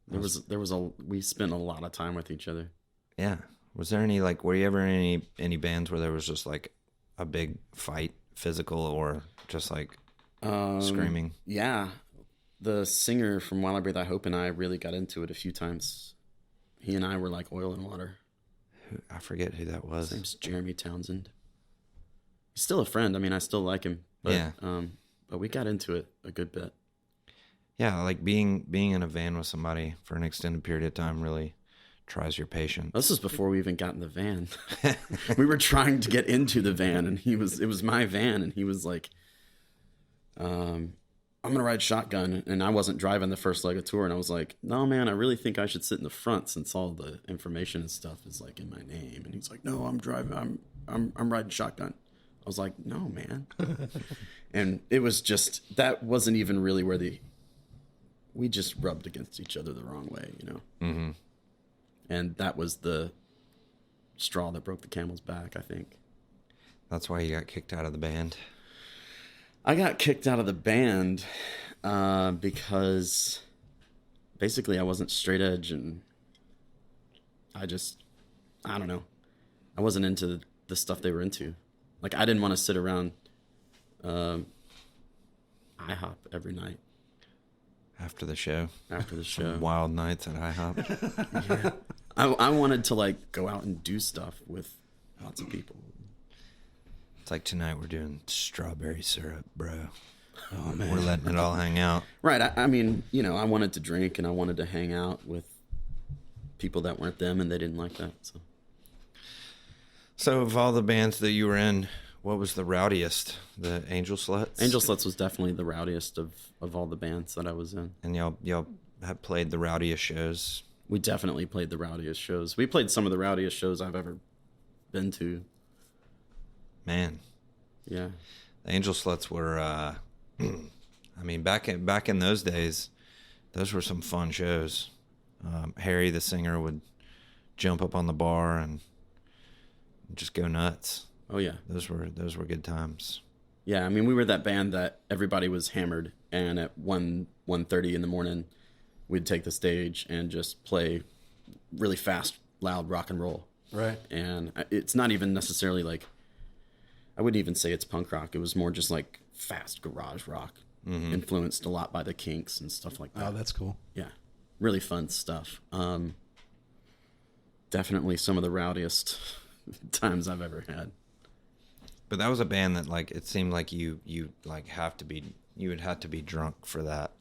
We spent a lot of time with each other. Yeah. Was there any were you ever in any bands where there was just like a big fight, physical or just like screaming? Yeah. The singer from While I Breathe I Hope and I really got into it a few times. He and I were like oil and water. I forget who that was. His name's Jeremy Townsend. He's still a friend. I mean, I still like him. But, yeah. But we got into it a good bit. Yeah, like being in a van with somebody for an extended period of time really tries your patience. This was before we even got in the van. We were trying to get into the van, and it was my van, and he was like, I'm going to ride shotgun. And I wasn't driving the first leg of tour. And I was like, no, man, I really think I should sit in the front since all the information and stuff is like in my name. And he's like, no, I'm driving. I'm riding shotgun. I was like, no, man. And it was just, that wasn't even really where we just rubbed against each other the wrong way, Mm-hmm. And that was the straw that broke the camel's back, I think. That's why you got kicked out of the band. I got kicked out of the band because basically I wasn't straight edge, and I don't know. I wasn't into the stuff they were into. Like, I didn't want to sit around IHOP every night. After the show. Some wild nights at IHOP. Yeah. I wanted to go out and do stuff with lots of people. It's like tonight we're doing strawberry syrup, bro. Oh man. We're letting it all hang out. Right. I mean, you know, I wanted to drink and I wanted to hang out with people that weren't them, and they didn't like that. So of all the bands that you were in, what was the rowdiest? The Angel Sluts? Angel Sluts was definitely the rowdiest of all the bands that I was in. And y'all have played the rowdiest shows. We definitely played the rowdiest shows. We played some of the rowdiest shows I've ever been to. Man, Yeah. the Angel Sluts were. I mean, back in those days, those were some fun shows. Harry, the singer, would jump up on the bar and just go nuts. Oh yeah. Those were good times. Yeah, I mean, we were that band that everybody was hammered, and at 1:30 in the morning, we'd take the stage and just play really fast, loud rock and roll. Right. And it's not even necessarily like, I wouldn't even say it's punk rock. It was more just like fast garage rock, influenced a lot by the Kinks and stuff like that. Oh, that's cool. Yeah, really fun stuff. Definitely some of the rowdiest times I've ever had. But that was a band that, like, it seemed like you would have to be drunk for that.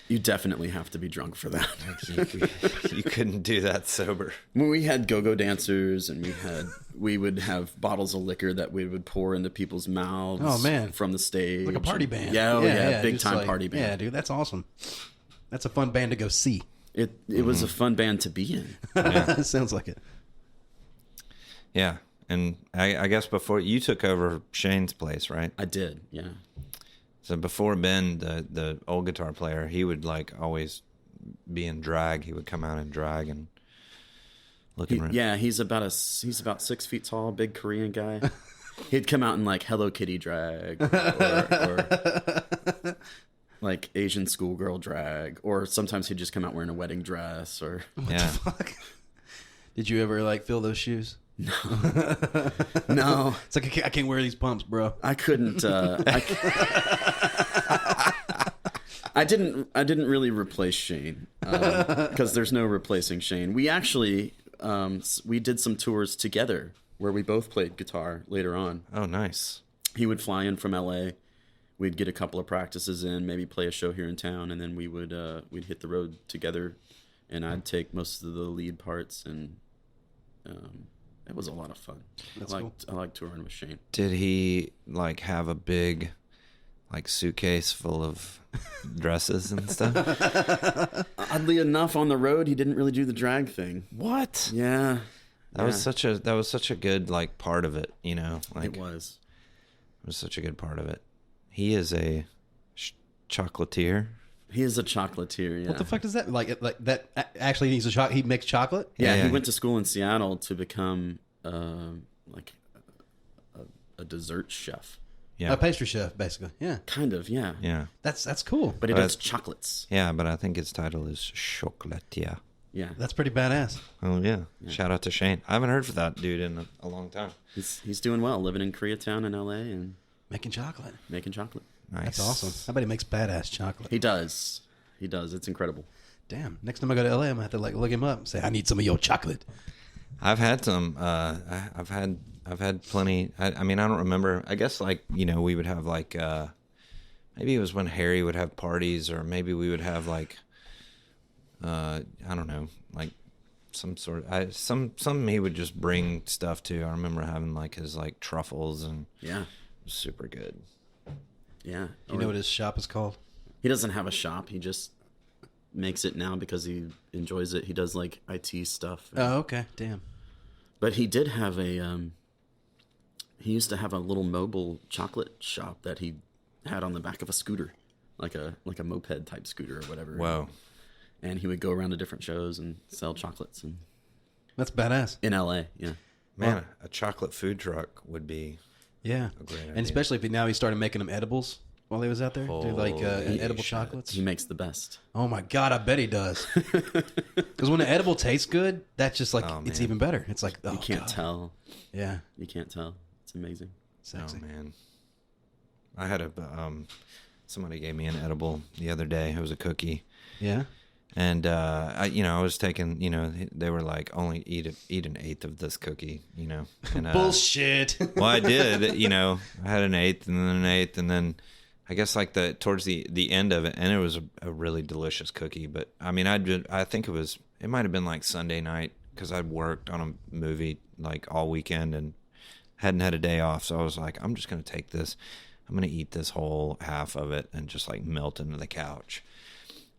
You definitely have to be drunk for that. You couldn't do that sober. When we had go-go dancers, and we would have bottles of liquor that we would pour into people's mouths. Oh, man. From the stage, Like a party band. Yeah, big just time like- party band. Yeah, dude, that's awesome. That's a fun band to go see. It was a fun band to be in. Sounds like it. Yeah, and I guess before you took over Shane's place, right? I did, yeah. So before Ben, the old guitar player, he would like always be in drag. He would come out in drag and looking around. Yeah, he's about 6 feet tall, big Korean guy. He'd come out in like Hello Kitty drag, or like Asian schoolgirl drag, or sometimes he'd just come out wearing a wedding dress. Or Yeah. Fuck. Did you ever like fill those shoes? no, It's like I can't wear these pumps, bro. I couldn't. I didn't really replace Shane because there's no replacing Shane. We actually we did some tours together where we both played guitar later on. Oh, nice. He would fly in from LA. We'd get a couple of practices in, maybe play a show here in town, and then we'd hit the road together, and I'd take most of the lead parts, and it was a lot of fun. I liked touring with Shane. Did he like have a big like suitcase full of dresses and stuff? Oddly enough, on the road, he didn't really do the drag thing. What? Yeah, That was such a good like part of it, you know. Like it was. It was such a good part of it. He is a chocolatier. He is a chocolatier. Yeah. What the fuck does that like that? Actually, he makes chocolate. Yeah, Yeah. he went to school in Seattle to become like a dessert chef. Yeah. A pastry chef, basically. Yeah, Kind of, yeah. Yeah. that's cool. But he does chocolates. Yeah, but I think his title is chocolatier. Yeah. That's pretty badass. Oh yeah. Shout out to Shane. I haven't heard from that dude in a long time. He's doing well, living in Koreatown in LA and Making chocolate. making chocolate. Nice. That's awesome. I bet he makes badass chocolate. He does. It's incredible. Damn. Next time I go to LA, I'm gonna have to like look him up and say, I need some of your chocolate. I've had some. I've had plenty. I mean, I don't remember. I guess like we would have like maybe it was when Harry would have parties, or maybe we would have like I don't know, like some sort of some he would just bring stuff to. I remember having like his like truffles, and Yeah. it was super good. Yeah. Do you know what his shop is called? He doesn't have a shop. He just makes it now because he enjoys it. He does like IT stuff. Oh, okay. Damn. But he did have he used to have a little mobile chocolate shop that he had on the back of a scooter, like a moped type scooter or whatever. Whoa. And he would go around to different shows and sell chocolates That's badass. in LA. Yeah. Man, a chocolate food truck would be Yeah. a great idea. And especially if now he started making them edibles while he was out there. Do like Holy edible shit. chocolates. He makes the best. Oh my God, I bet he does. Because when the edible tastes good, that's just like, Oh, it's man. even better. It's like, oh, You can't God. tell. Yeah. You can't tell. It's amazing. Sexy. Oh man, I had somebody gave me an edible the other day. It was a cookie, Yeah. and I was taking, they were like only eat an eighth of this cookie, and Bullshit. well, I did, I had an eighth and then an eighth, and then I guess like towards the end of it, and it was a really delicious cookie. But I mean, I think it might have been like Sunday night because I'd worked on a movie like all weekend and hadn't had a day off. So I was like, I'm just gonna take this. I'm gonna eat this whole half of it and just like melt into the couch.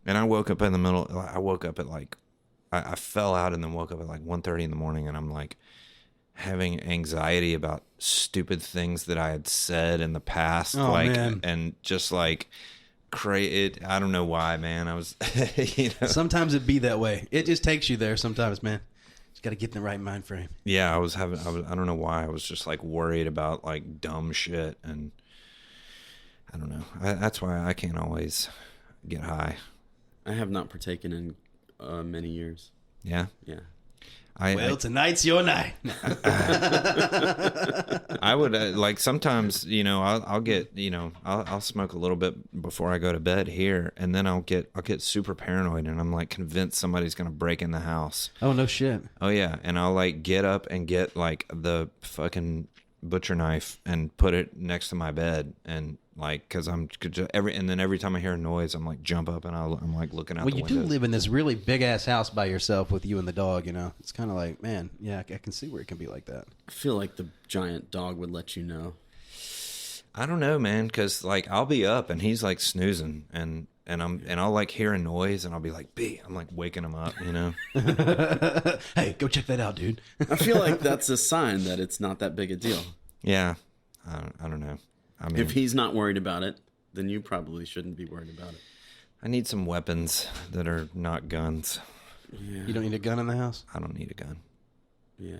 And I woke up in the middle. I woke up at like I fell out and then woke up at like 1:30 in the morning, and I'm like having anxiety about stupid things that I had said in the past, man. And just like I don't know why, man. I was, Sometimes it be that way. It just takes you there sometimes, man. Just got to get in the right mind frame. Yeah, I don't know why. I was just like worried about like dumb shit, and I don't know. That's why I can't always get high. I have not partaken in many years. Yeah. Yeah. Tonight's your night. I would like sometimes, I'll get, I'll smoke a little bit before I go to bed here, and then I'll get super paranoid, and I'm like convinced somebody's gonna break in the house. Oh no shit. Oh yeah, and I'll like get up and get like the fucking butcher knife and put it next to my bed, and like because every time I hear a noise, I'm like jump up and I'm like looking out. Well, the you windows. do live in this really big ass house by yourself with you and the dog. It's kind of like, man, yeah, I can see where it can be like that. I feel like the giant dog would let you know. I don't know, man, because like I'll be up and he's like snoozing, and I'll like hear a noise and I'll be like, B, I'm like waking him up, Hey, go check that out, dude. I feel like that's a sign that it's not that big a deal. Yeah, I don't know. I mean, if he's not worried about it, then you probably shouldn't be worried about it. I need some weapons that are not guns. Yeah. You don't need a gun in the house? I don't need a gun. Yeah,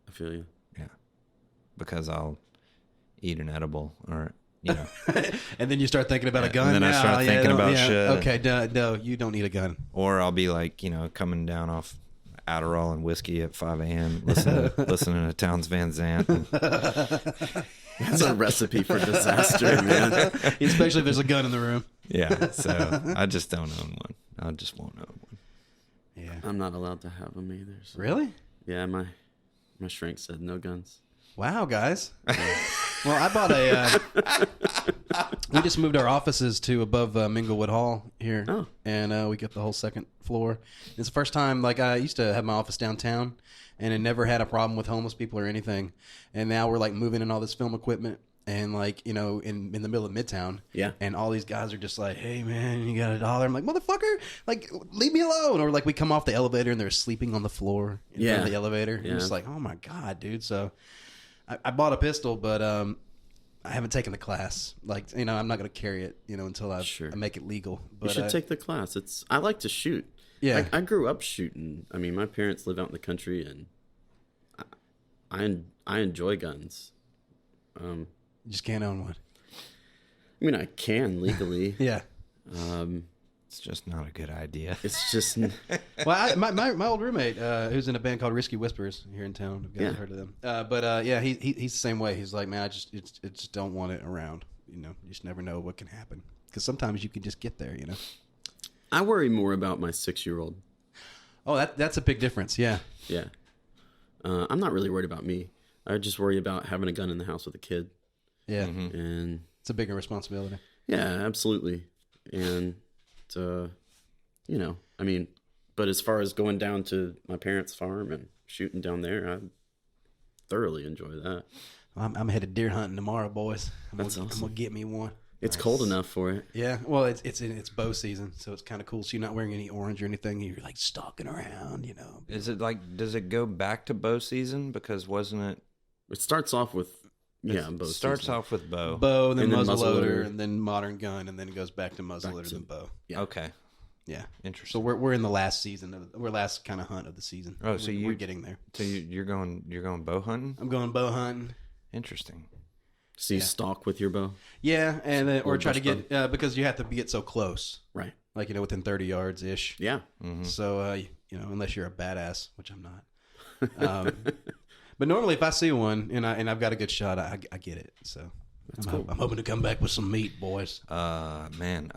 I feel you. Yeah, because I'll eat an edible or and then you start thinking about a gun. And then I start thinking about shit. Okay, no, you don't need a gun. Or I'll be like, coming down off Adderall and whiskey at 5 a.m. listening to Townes Van Zandt. That's a recipe for disaster, man. Especially if there's a gun in the room. Yeah, so I just don't own one. I just won't own one. Yeah, I'm not allowed to have them either. So. Really? Yeah, my shrink said no guns. Wow, guys. Well, I bought we just moved our offices to above Minglewood Hall here. Oh. And we get the whole second floor. It's the first time, like, I used to have my office downtown, and I never had a problem with homeless people or anything. And now we're, like, moving in all this film equipment. And, like, in the middle of Midtown. Yeah. And all these guys are just like, hey, man, you got $1? I'm like, motherfucker, like, leave me alone. Or, like, we come off the elevator and they're sleeping on the floor in front of the elevator. And it's like, oh, my God, dude. So I bought a pistol, but I haven't taken the class. Like, I'm not going to carry it, until I make it legal. But, you should take the class. I like to shoot. Yeah. I grew up shooting. I mean, my parents live out in the country, and I enjoy guns. You just can't own one. I mean, I can legally. Yeah. It's just not a good idea. It's just. Well, my old roommate, who's in a band called Risky Whispers here in town. I've heard of them. But he's the same way. He's like, man, I just don't want it around. You just never know what can happen. Because sometimes you can just get there. I worry more about my 6-year-old. Oh, that's a big difference. Yeah. Yeah. I'm not really worried about me. I just worry about having a gun in the house with a kid. Yeah. Mm-hmm. And it's a bigger responsibility. Yeah, absolutely. And, I mean, but as far as going down to my parents' farm and shooting down there, I thoroughly enjoy that. I'm headed deer hunting tomorrow, boys. Awesome. I'm gonna get me one. It's cold enough for it. Yeah, well, it's bow season, so it's kind of cool. So you're not wearing any orange or anything. You're like stalking around, Is it like? Does it go back to bow season? Because wasn't it? It starts off with bow. Starts season. off with bow. Bow, then And then muzzleloader, muzzleloader. and then modern gun, and then it goes back to muzzleloader, then bow. Yeah. Okay, Yeah, interesting. so we're in the last season. We're last kind of hunt of the season. Oh, so we're getting there. So you're going bow hunting? I'm going bow hunting. Interesting. So you stalk with your bow? Yeah, and then, or try to bush get because you have to get so close, Right. like within 30 yards ish. Yeah. Mm-hmm. So unless you're a badass, which I'm not. But normally, if I see one and I've got a good shot, I get it. So I'm hoping to come back with some meat, boys. Man,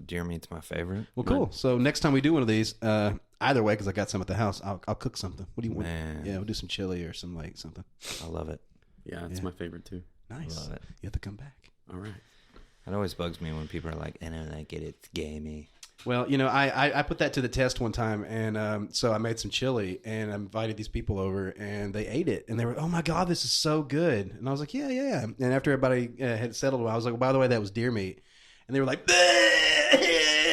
deer meat's my favorite. Well, cool. So next time we do one of these, either way, because I got some at the house, I'll cook something. What do you want? Man. Yeah, we'll do some chili or some something. I love it. Yeah, it's my favorite too. Nice. Love it. You have to come back. All right. It always bugs me when people are like, I don't like it, it's gamey. Well, I put that to the test one time, and so I made some chili, and I invited these people over, and they ate it, and they were, oh my God, this is so good. And I was like, yeah. And after everybody had settled, I was like, well, by the way, that was deer meat. And they were like,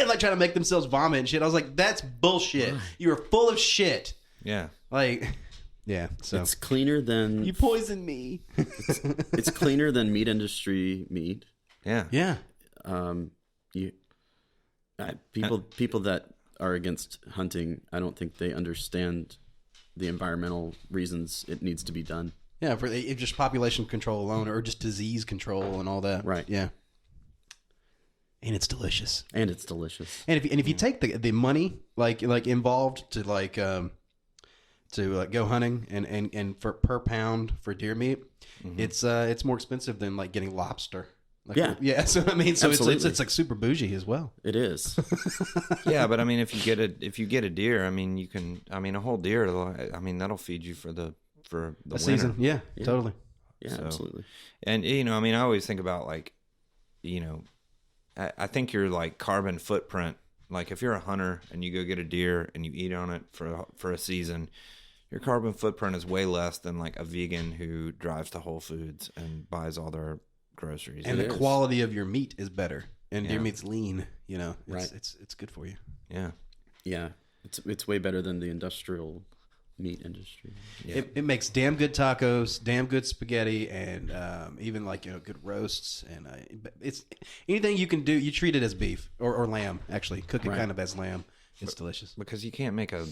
like trying to make themselves vomit and shit. I was like, that's bullshit. You are full of shit. Yeah. Like, yeah. So It's cleaner than you poisoned me. it's cleaner than meat industry meat. Yeah. Yeah. People that are against hunting, I don't think they understand the environmental reasons it needs to be done. Yeah, for just population control alone, or just disease control and all that. Right. Yeah. And it's delicious. And it's delicious. And if you take the money like involved to go hunting and for per pound for deer meat, it's more expensive than like getting lobster. Like, yeah. So I mean, so it's like super bougie as well. It is. Yeah, but I mean, if you get a deer, I mean, a whole deer. I mean, that'll feed you for the winter. Season. Yeah, totally. Yeah, So, absolutely. And I mean, I always think about like, I think your like carbon footprint. Like if you're a hunter and you go get a deer and you eat on it for a season, your carbon footprint is way less than like a vegan who drives to Whole Foods and buys all their groceries. And the quality of your meat is better. And deer Yeah. meat's lean. Right. It's good for you. Yeah. Yeah. It's way better than the industrial meat industry. Yeah. It makes damn good tacos, damn good spaghetti, and even like good roasts. And it's anything you can do. You treat it as beef or lamb. Actually, cook it kind of as lamb. It's delicious. Because you can't make a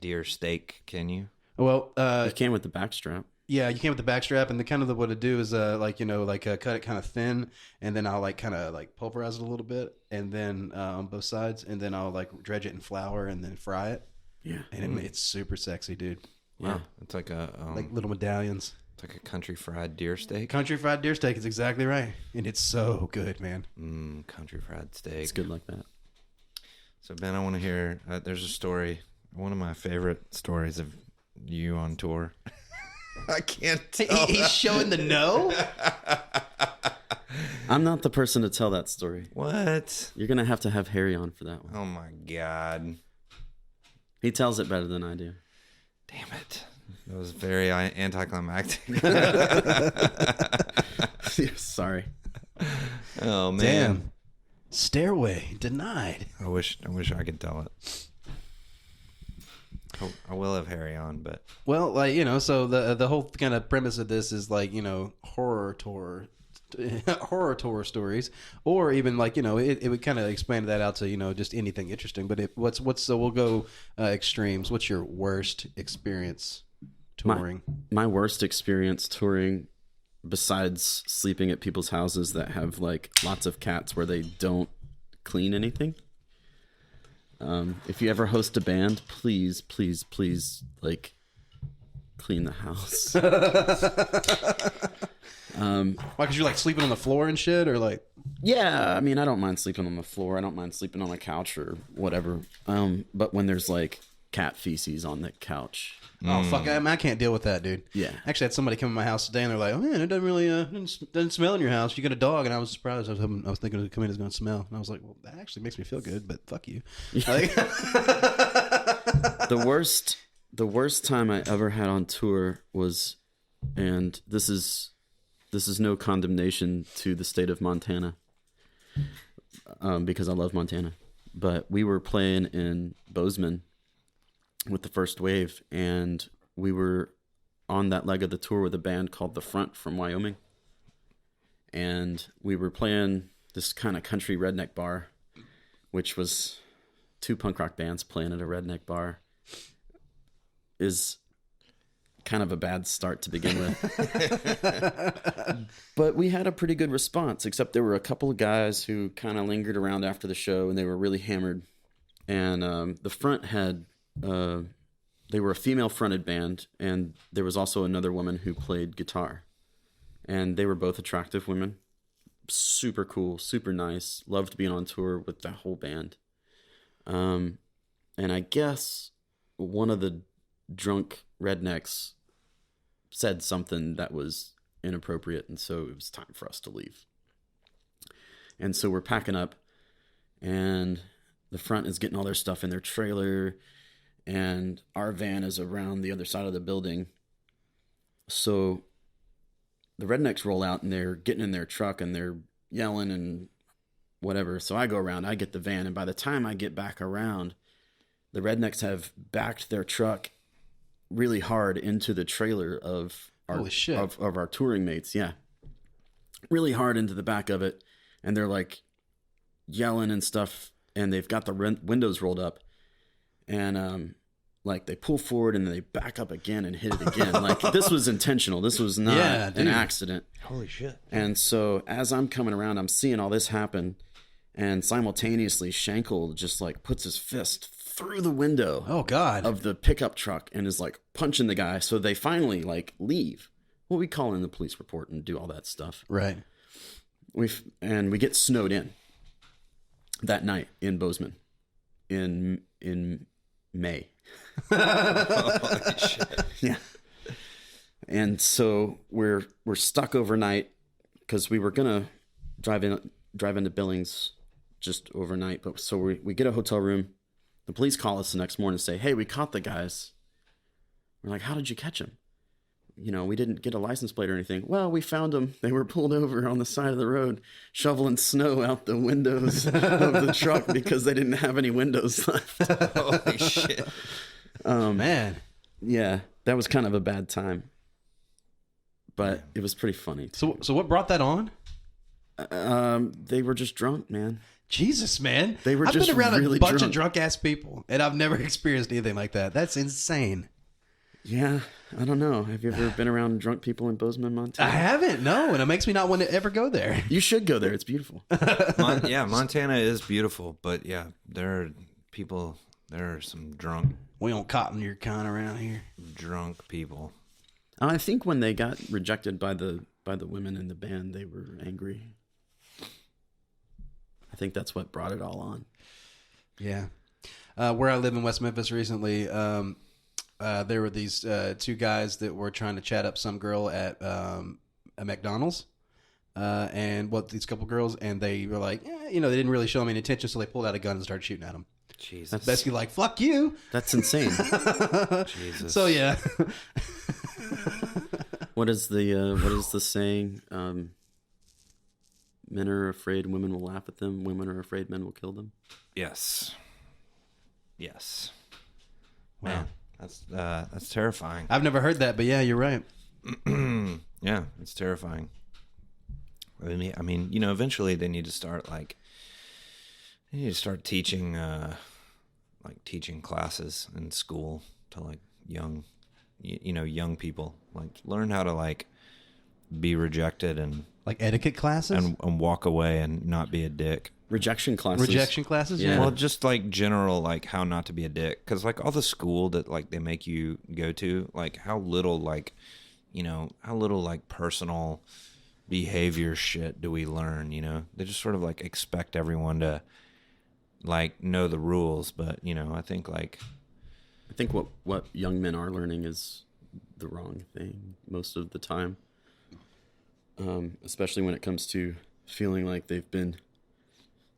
deer steak, can you? Well, You can with the backstrap. yeah, you can with the backstrap, and the what I do is cut it kind of thin, and then I'll kind of pulverize it a little bit, and then on both sides, and then I'll dredge it in flour and then fry it. Yeah. And it's super sexy, dude. Wow. It's like a Like little medallions. it's like a country fried deer steak. Country fried deer steak is exactly right. And it's so good, man. Country fried steak. It's good like that. So Ben, I want to hear. There's a story. One of my favorite stories of you on tour. I can't tell. He's showing the no? I'm not the person to tell that story. What? You're going to have Harry on for that one. Oh my God. He tells it better than I do. Damn it. That was very anticlimactic. Sorry. Oh man. Damn. Stairway denied. I wish I could tell it. I will have Harry on, but Well, so the whole kind of premise of this is horror tour stories, or even it would kind of expand that out to just anything interesting. But so we'll go extremes. What's your worst experience touring? My worst experience touring, besides sleeping at people's houses that have lots of cats where they don't clean anything. If you ever host a band, please clean the house. Why? Because you're sleeping on the floor and shit, or Yeah, I mean, I don't mind sleeping on the floor. I don't mind sleeping on a couch or whatever. But when there's cat feces on the couch. Oh fuck! I can't deal with that, dude. Yeah. Actually, I had somebody come to my house today, and they're like, "Oh man, it doesn't really doesn't smell in your house. You got a dog," and I was surprised. I was thinking to come in is going to smell, and I was like, "Well, that actually makes me feel good, but fuck you." The worst time I ever had on tour was, and this is no condemnation to the state of Montana, because I love Montana, but we were playing in Bozeman with the First Wave, and we were on that leg of the tour with a band called The Front from Wyoming, and we were playing this kind of country redneck bar, which was two punk rock bands playing at a redneck bar is kind of a bad start to begin with. But we had a pretty good response, except there were a couple of guys who kind of lingered around after the show, and they were really hammered. And The Front had they were a female fronted band, and there was also another woman who played guitar, and they were both attractive women, super cool, super nice, loved being on tour with that whole band. And I guess one of the drunk rednecks said something that was inappropriate, and so it was time for us to leave. And so we're packing up, and the front is getting all their stuff in their trailer, and our van is around the other side of the building. So the rednecks roll out, and they're getting in their truck, and they're yelling and whatever. So I go around, I get the van, and by the time I get back around, the rednecks have backed their truck really hard into the trailer of our Holy shit. of our touring mates. Yeah, really hard into the back of it, and they're like yelling and stuff, and they've got the windows rolled up, and like they pull forward and then they back up again and hit it again. Like this was intentional. This was not an accident. Holy shit. And so as I'm coming around, I'm seeing all this happen, and simultaneously Shankle just like puts his fist through the window Oh God. of the pickup truck and is like punching the guy. So they finally like leave. Well, we call in the police report and do all that stuff. Right. We get snowed in that night in Bozeman in May. Holy shit. Yeah. And so we're stuck overnight because we were gonna drive into Billings just overnight. But so we get a hotel room. The police call us the next morning and say, "Hey, we caught the guys." We're like, "How did you catch them?" You know, we didn't get a license plate or anything. Well, we found them. They were pulled over on the side of the road, shoveling snow out the windows of the truck because they didn't have any windows left. Holy shit. Man. Yeah, that was kind of a bad time, but it was pretty funny. So what brought that on? They were just drunk, man. Jesus, man. They were I've just been around really a bunch drunk. of drunk ass people, and I've never experienced anything like that. That's insane. Yeah, I don't know. Have you ever been around drunk people in Bozeman, Montana? I haven't, no, and it makes me not want to ever go there. You should go there. It's beautiful. Yeah, Montana is beautiful, but yeah, there are some We don't cotton your kind around here. drunk people. I think when they got rejected by the women in the band, they were angry. I think that's what brought it all on. Yeah. Where I live in West Memphis recently, there were these two guys that were trying to chat up some girl at a McDonald's. And these couple girls, and they were like, they didn't really show them any attention, so they pulled out a gun and started shooting at them. Jesus. That's Basically like, fuck you. That's insane. Jesus. So yeah. What is the saying? Men are afraid women will laugh at them. Women are afraid men will kill them. Yes. Yes. Wow. Man, that's terrifying. I've never heard that, but yeah, you're right. Yeah, it's terrifying. I mean, eventually they need to start teaching teaching classes in school to young people, learn how to be rejected and Etiquette classes? and walk away and not be a dick. Rejection classes. Rejection classes? Yeah. Well, just general how not to be a dick, because all the school that they make you go to, how little personal behavior shit do we learn? They just sort of expect everyone to know the rules, but I think I think what young men are learning is the wrong thing most of the time, especially when it comes to feeling like they've been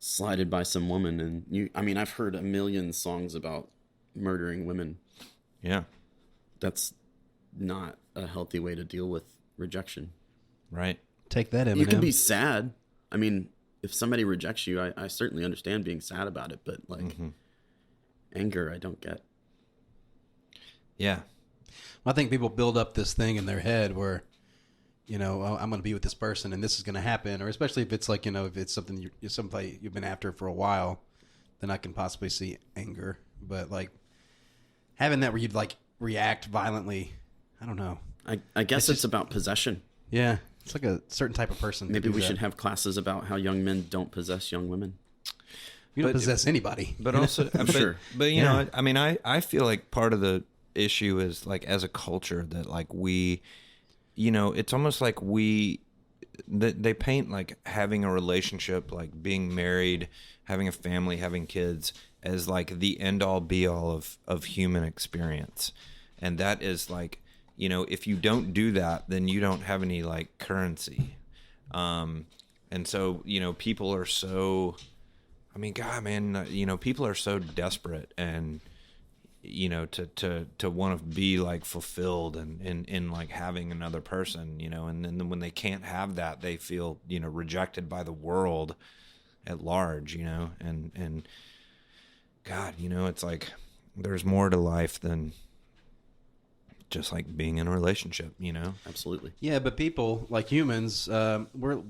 slighted by some woman. And I've heard a million songs about murdering women. Yeah, That's not a healthy way to deal with rejection. right. Take that, Eminem. You can be sad. If somebody rejects you, I certainly understand being sad about it, but anger, I don't get. Yeah, I think people build up this thing in their head where, I'm going to be with this person and this is going to happen. Or especially if it's if it's something somebody you've been after for a while, then I can possibly see anger. But having that where you'd react violently, I don't know. I guess it's about possession. Yeah. It's like a certain type of person. Maybe we should have classes about how young men don't possess young women. You don't possess anybody. but also, I'm sure. But I feel like part of the issue is as a culture that we, it's almost they paint having a relationship, being married, having a family, having kids as the end all be all of human experience, and that is if you don't do that, then you don't have any currency. And and so, people are so, I mean, God, man, people are so desperate and, to want to be like fulfilled and in like having another person, and then when they can't have that, they feel, rejected by the world at large, and God, it's like there's more to life than just like being in a relationship, Absolutely. Yeah, but people, like humans, we're,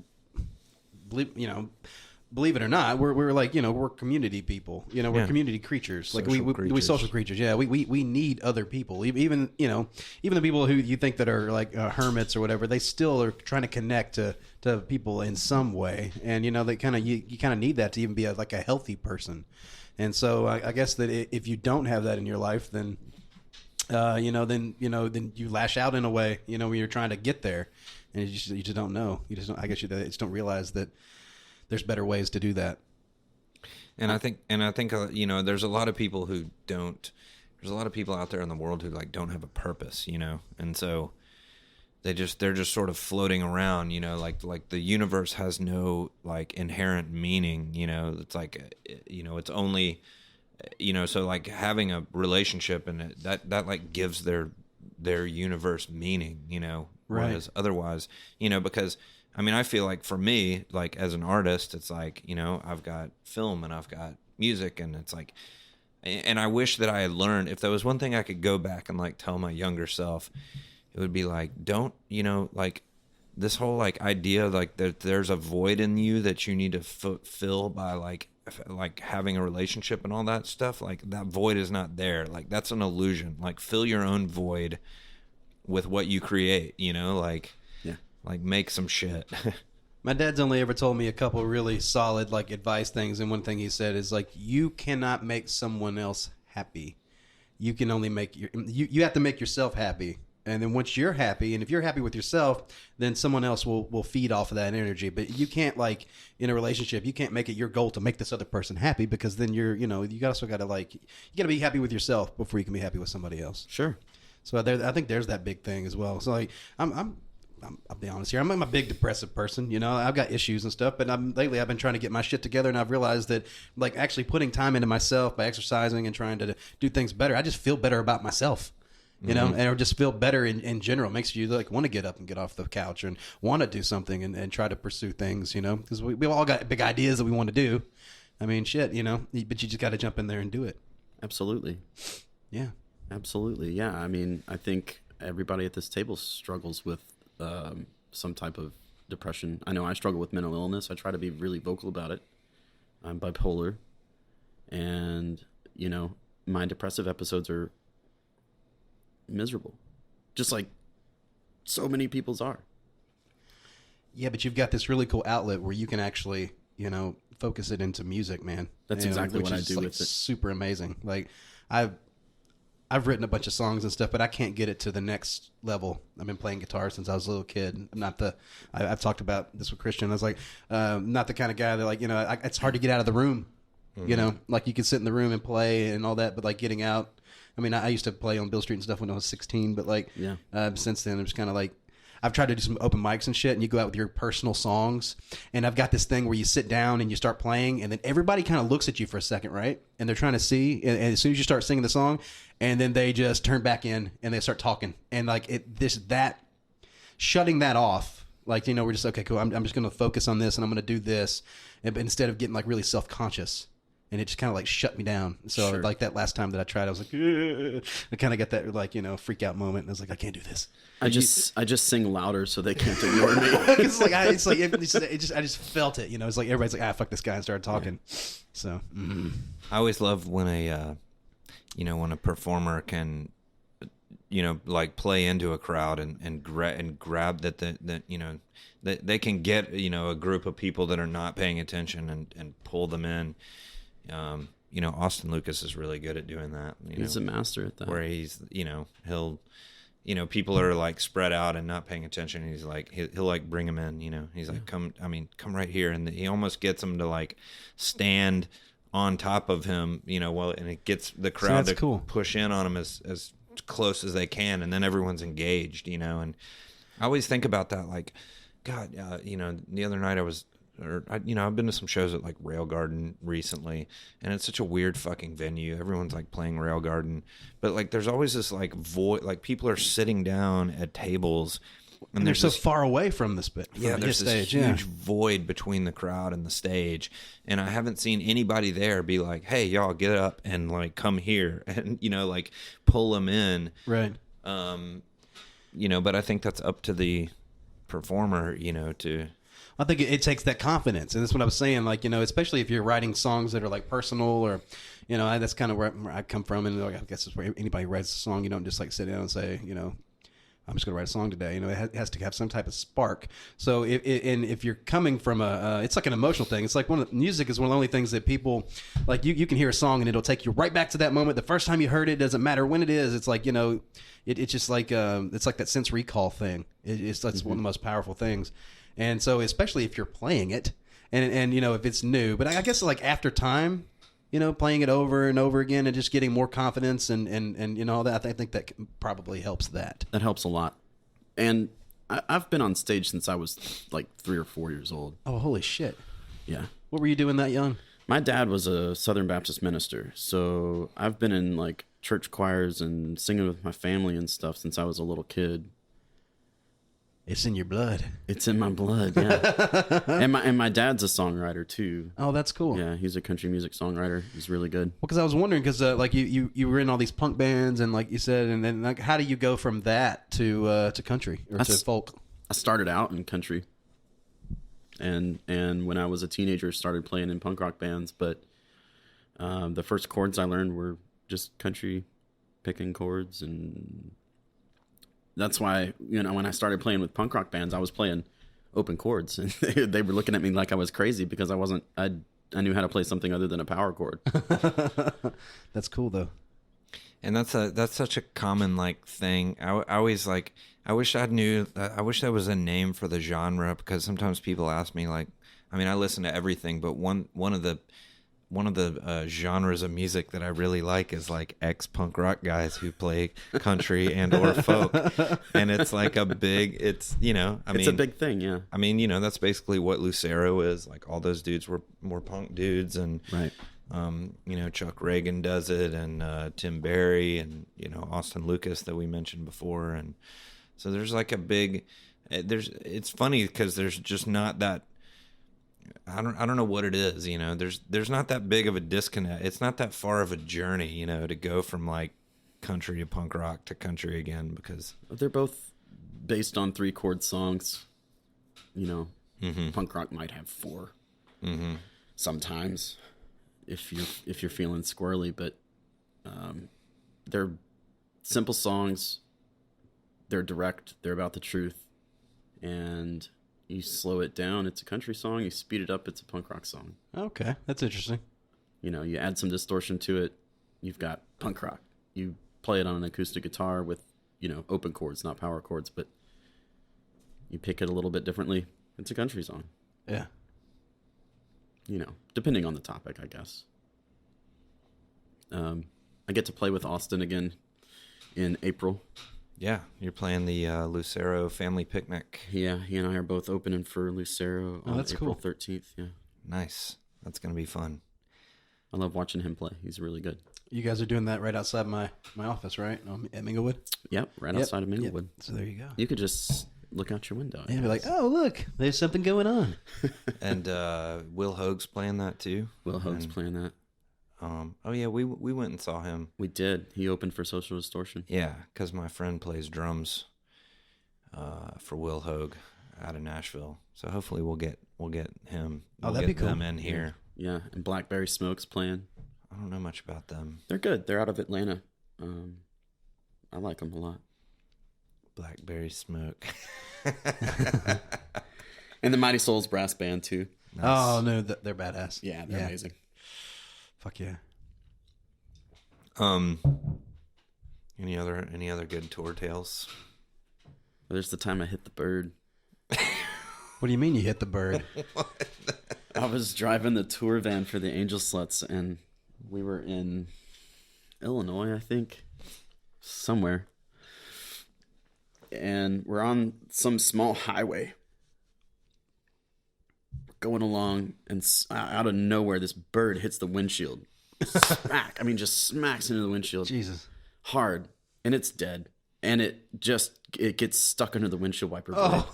believe it or not, we're like, we're community people. We're community creatures. Like we social creatures. Yeah, we need other people. Even the people who you think that are like hermits or whatever, they still are trying to connect to people in some way. And they kind of you kind of need that to even be like a healthy person. And so I guess that if you don't have that in your life, then then you lash out in a way, when you're trying to get there, and you just don't know. You just don't, I guess you just don't realize that there's better ways to do that. And I think there's a lot of people who don't. There's a lot of people out there in the world who like don't have a purpose, and so they're just sort of floating around, like the universe has no like inherent meaning, it's like, it's only. So like having a relationship and that like gives their universe meaning, whereas otherwise, because I mean, I feel like for me, like as an artist, it's like, I've got film and I've got music, and it's like, and I wish that I had learned, if there was one thing I could go back and like tell my younger self, it would be like, don't, like this whole like idea, like that there's a void in you that you need to fill by like having a relationship and all that stuff, like that void is not there. Like that's an illusion. Like fill your own void with what you create, like make some shit. My dad's only ever told me a couple really solid like advice things, and one thing he said is like, you cannot make someone else happy. You can only make you have to make yourself happy. And then once you're happy, and if you're happy with yourself, then someone else will feed off of that energy. But you can't, like, in a relationship, you can't make it your goal to make this other person happy, because then you also got to, like, you got to be happy with yourself before you can be happy with somebody else. Sure. So I think there's that big thing as well. So, like, I'll be honest here. I'm a big depressive person. I've got issues and stuff, but lately I've been trying to get my shit together, and I've realized that, like, actually putting time into myself by exercising and trying to do things better, I just feel better about myself. And or just feel better in general. It makes you like want to get up and get off the couch and want to do something and try to pursue things, because we all got big ideas that we want to do. I mean, shit, but you just got to jump in there and do it. Absolutely. Yeah. Absolutely. Yeah. I mean, I think everybody at this table struggles with some type of depression. I know I struggle with mental illness. I try to be really vocal about it. I'm bipolar, and my depressive episodes are miserable, just like so many people's are. Yeah, but you've got this really cool outlet where you can actually focus it into music, man. That's exactly what I do with it. Super amazing. Like I've written a bunch of songs and stuff, but I can't get it to the next level. I've been playing guitar since I was a little kid. I've talked about this with Christian. I was like, not the kind of guy that like, it's hard to get out of the room. Like you can sit in the room and play and all that, but like getting out. I mean, I used to play on Bill Street and stuff when I was 16, but like, since then, I'm just kind of like, I've tried to do some open mics and shit, and you go out with your personal songs, and I've got this thing where you sit down and you start playing, and then everybody kind of looks at you for a second, right? And they're trying to see, and as soon as you start singing the song, and then they just turn back in and they start talking, and like shutting that off, like we're just okay, cool. I'm just going to focus on this, and I'm going to do this, and instead of getting like really self-conscious. And it just kind of like shut me down. So Sure. like that last time that I tried, I was like, ugh. I kind of got that like freak out moment, and I was like, I can't do this. I just sing louder so they can't ignore me. It's like I just felt it. It's like everybody's like, fuck this guy, and started talking. Yeah. So I always love when when a performer can like play into a crowd and grab that they can get a group of people that are not paying attention and pull them in. Austin Lucas is really good at doing that. He's a master at that. Where he's, he'll, people are like spread out and not paying attention. And he's like, he'll like bring them in, he's like, come right here. And he almost gets them to like stand on top of him, and it gets the crowd to push in on him as close as they can. And then everyone's engaged, and I always think about that. Like, God, the other night I was I've been to some shows at like Rail Garden recently, and it's such a weird fucking venue. Everyone's like playing Rail Garden, but like there's always this like void, like people are sitting down at tables, And they're so far away from the stage. There's this huge void between the crowd and the stage, and I haven't seen anybody there be like, "Hey, y'all, get up and like come here," and like pull them in, right? But I think that's up to the performer, to. I think it takes that confidence, and that's what I was saying. Like, especially if you're writing songs that are like personal, or, that's kind of where I come from, and I guess it's where anybody writes a song. You don't just like sit down and say, I'm just going to write a song today. It has to have some type of spark. So if you're coming from it's like an emotional thing. It's like music is one of the only things that people like. You can hear a song and it'll take you right back to that moment. The first time you heard it, doesn't matter when it is. It's like it's just like it's like that sense recall thing. That's one of the most powerful things. And so, especially if you're playing it, and if it's new, but I guess like after time, playing it over and over again and just getting more confidence and all that, I think that probably helps that. That helps a lot. And I've been on stage since I was like 3 or 4 years old. Oh, holy shit! Yeah. What were you doing that young? My dad was a Southern Baptist minister, so I've been in like church choirs and singing with my family and stuff since I was a little kid. It's in your blood. It's in my blood, yeah. and my dad's a songwriter too. Oh, that's cool. Yeah, he's a country music songwriter. He's really good. Well, because I was wondering, because like you were in all these punk bands, and like you said, and then like how do you go from that to country or to folk? I started out in country, and when I was a teenager, started playing in punk rock bands. But the first chords I learned were just country, picking chords, and that's why, when I started playing with punk rock bands, I was playing open chords, and they were looking at me like I was crazy because I knew how to play something other than a power chord. That's cool though. And that's such a common like thing. I always like, I wish there was a name for the genre, because sometimes people ask me like, I listen to everything, but one of the genres of music that I really like is like ex-punk rock guys who play country and or folk, and it's like a big, it's a big thing, yeah. That's basically what Lucero is. Like all those dudes were more punk dudes, and right. Chuck Reagan does it, and Tim Barry, and Austin Lucas that we mentioned before, and so there's like a big, it's funny because there's just not that. I don't know what it is, there's not that big of a disconnect. It's not that far of a journey, to go from like country to punk rock to country again, because they're both based on 3-chord songs. Punk rock might have 4 sometimes if you're feeling squirrely, but they're simple songs. They're direct. They're about the truth, and you slow it down, it's a country song. You speed it up, it's a punk rock song. Okay, that's interesting. You add some distortion to it, you've got punk rock. You play it on an acoustic guitar with, open chords, not power chords, but you pick it a little bit differently. It's a country song. Yeah. Depending on the topic, I guess. I get to play with Austin again in April. Yeah, you're playing the Lucero Family Picnic. Yeah, he and I are both opening for Lucero on April 13th. Yeah, nice. That's gonna be fun. I love watching him play. He's really good. You guys are doing that right outside my office, right? At Minglewood? Yep, outside of Minglewood. Yep. So there you go. You could just look out your window. And be like, oh, look, there's something going on. And Will Hoag's playing that too? Will Hoag's playing that. Oh yeah, we went and saw him. We did. He opened for Social Distortion. Yeah, because my friend plays drums for Will Hoag out of Nashville. So hopefully we'll get him. That'd be cool. Them in here. Yeah, and Blackberry Smoke's playing. I don't know much about them. They're good. They're out of Atlanta. I like them a lot. Blackberry Smoke. And the Mighty Souls Brass Band too. Nice. Oh no, they're badass. Yeah, they're amazing. Fuck yeah. Any other good tour tales? There's the time I hit the bird. What do you mean you hit the bird? I was driving the tour van for the Angel Sluts, and we were in Illinois, I think, somewhere. And we're on some small highway. going along, and out of nowhere, this bird hits the windshield. Smack! I mean, just smacks into the windshield. Jesus. Hard, and it's dead. And it gets stuck under the windshield wiper blade.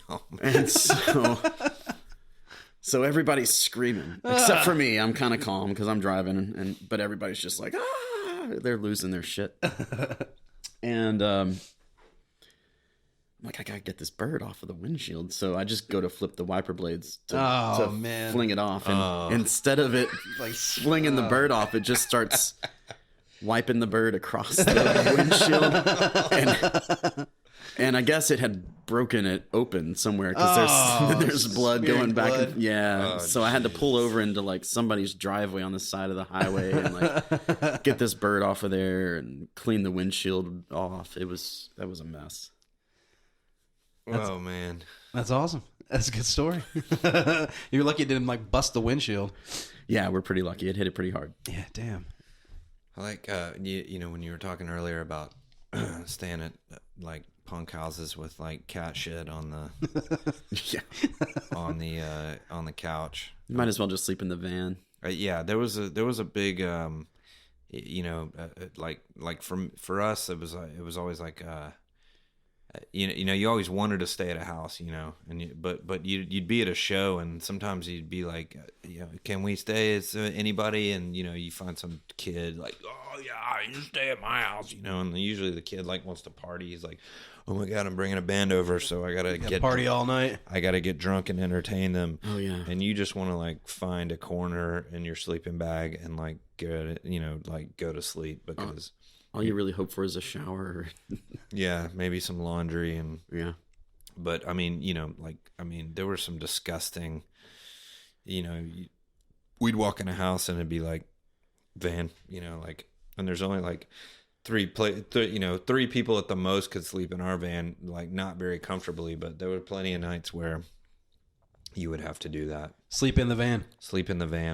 Oh. And so everybody's screaming, except for me. I'm kind of calm because I'm driving, but everybody's just like, they're losing their shit. And I'm like, I gotta get this bird off of the windshield. So I just go to flip the wiper blades to fling it off, and instead of it like flinging the bird off, it just starts wiping the bird across the windshield. And I guess it had broken it open somewhere because there's blood going back. So I had to pull over into like somebody's driveway on the side of the highway and like get this bird off of there and clean the windshield off. That was a mess. Oh man, that's awesome. That's a good story. You're lucky it didn't like bust the windshield. Yeah, we're pretty lucky. It hit it pretty hard. Yeah, damn. I like you know when you were talking earlier about staying at like punk houses with like cat shit on the on the couch. You might as well just sleep in the van. Yeah, there was a big you know like for us it was always like you know you always wanted to stay at a house, you know, and but you'd be at a show and sometimes you'd be like, you know, can we stay? Is anybody? And you know you find some kid like, oh yeah, you stay at my house, you know, and usually the kid like wants to party. He's like, oh my god, I'm bringing a band over, so I gotta get party all night. I gotta get drunk and entertain them. Oh yeah, and you just want to like find a corner in your sleeping bag and like get you know like go to sleep because. All you really hope for is a shower. Yeah, maybe some laundry and yeah. But I mean, you know, like there were some disgusting. You know, we'd walk in a house and it'd be like van, you know, like, and there's only like three people at the most could sleep in our van, like not very comfortably, but there were plenty of nights where you would have to do that. Sleep in the van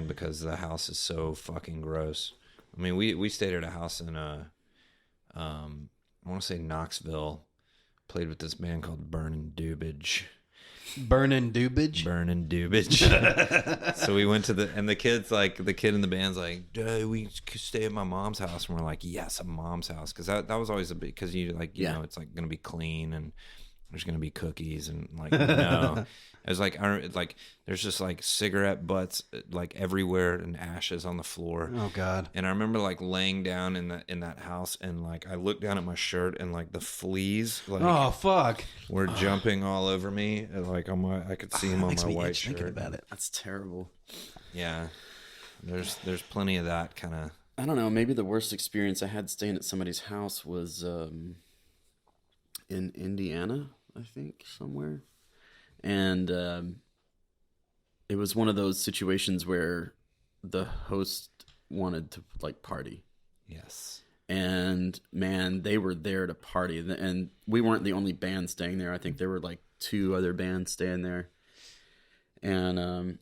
because the house is so fucking gross. I mean, we stayed at a house in I want to say Knoxville. Played with this band called Burnin' Dubage. So we went to the kid in the band's like, we could stay at my mom's house, and we're like, yes, a mom's house, because that was always a bit, because you like you know it's like gonna be clean and there's gonna be cookies and like no. It was like there's just like cigarette butts like everywhere and ashes on the floor. Oh God! And I remember like laying down in that house and like I looked down at my shirt and like the fleas like oh fuck were jumping all over me and like I could see them on my white shirt. Thinking about it, that's terrible. Yeah, there's plenty of that kind of. I don't know. Maybe the worst experience I had staying at somebody's house was in Indiana, I think, somewhere. And it was one of those situations where the host wanted to like party. Yes. And man, they were there to party. And we weren't the only band staying there. I think there were like 2 other bands staying there. And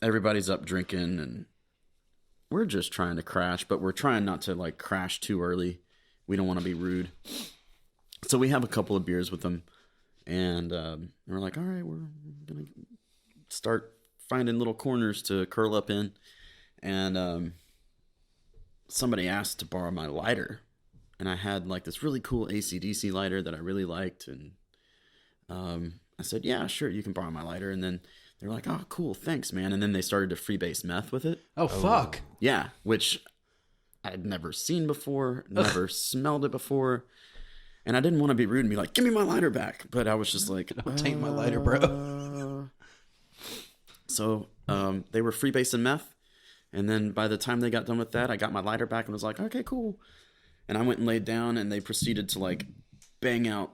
everybody's up drinking and we're just trying to crash, but we're trying not to like crash too early. We don't want to be rude. So we have a couple of beers with them. And we're like, all right, we're going to start finding little corners to curl up in. And somebody asked to borrow my lighter. And I had like this really cool AC/DC lighter that I really liked. And I said, yeah, sure, you can borrow my lighter. And then they were like, oh, cool, thanks, man. And then they started to freebase meth with it. Oh, fuck. Yeah, which I'd never seen before, never smelled it before. And I didn't want to be rude and be like, give me my lighter back. But I was just like, don't take my lighter, bro. So they were freebasing meth. And then by the time they got done with that, I got my lighter back and was like, okay, cool. And I went and laid down and they proceeded to like bang out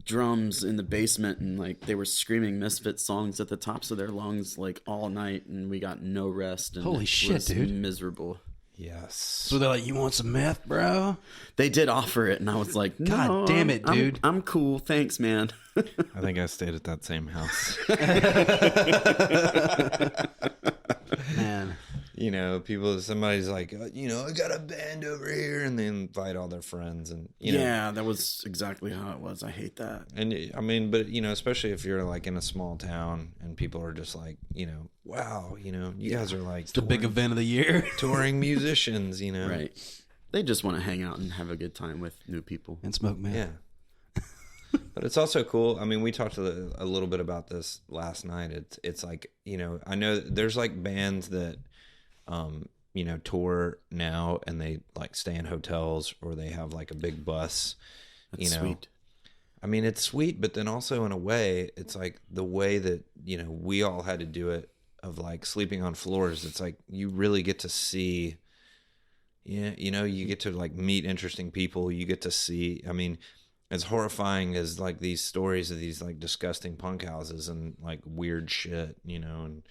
drums in the basement. And like they were screaming Misfit songs at the tops of their lungs like all night. And we got no rest. And holy shit, dude. Miserable. Yes. So they're like, you want some meth, bro? They did offer it, and I was like, no, God damn it, dude. I'm cool. Thanks, man. I think I stayed at that same house. Man. somebody's like, I got a band over here, and they invite all their friends, and that was exactly how it was. I hate that. And I mean, but especially if you're like in a small town and people are just like, wow, you guys are like It's the big event of the year. touring musicians, Right. They just want to hang out and have a good time with new people And smoke, man. Yeah. But it's also cool. I mean, we talked a little bit about this last night. It's like, I know there's like bands that, tour now and they like stay in hotels or they have like a big bus. That's sweet. I mean, it's sweet, but then also in a way, it's like the way that, we all had to do it of like sleeping on floors. It's like you really get to see, you get to like meet interesting people. You get to see, I mean, as horrifying as like these stories of these like disgusting punk houses and like weird shit, and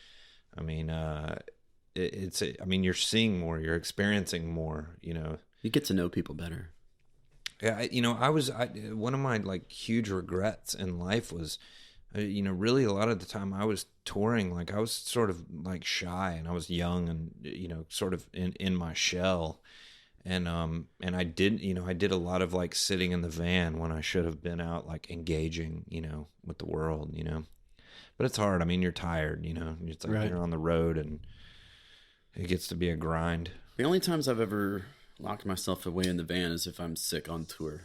I mean, I mean, you're seeing more, you're experiencing more, You get to know people better. Yeah, one of my like huge regrets in life was, really a lot of the time I was touring, like I was sort of like shy and I was young and, sort of in my shell. And I did a lot of like sitting in the van when I should have been out like engaging, with the world, but it's hard. I mean, you're tired, it's like You're on the road and it gets to be a grind. The only times I've ever locked myself away in the van is if I'm sick on tour.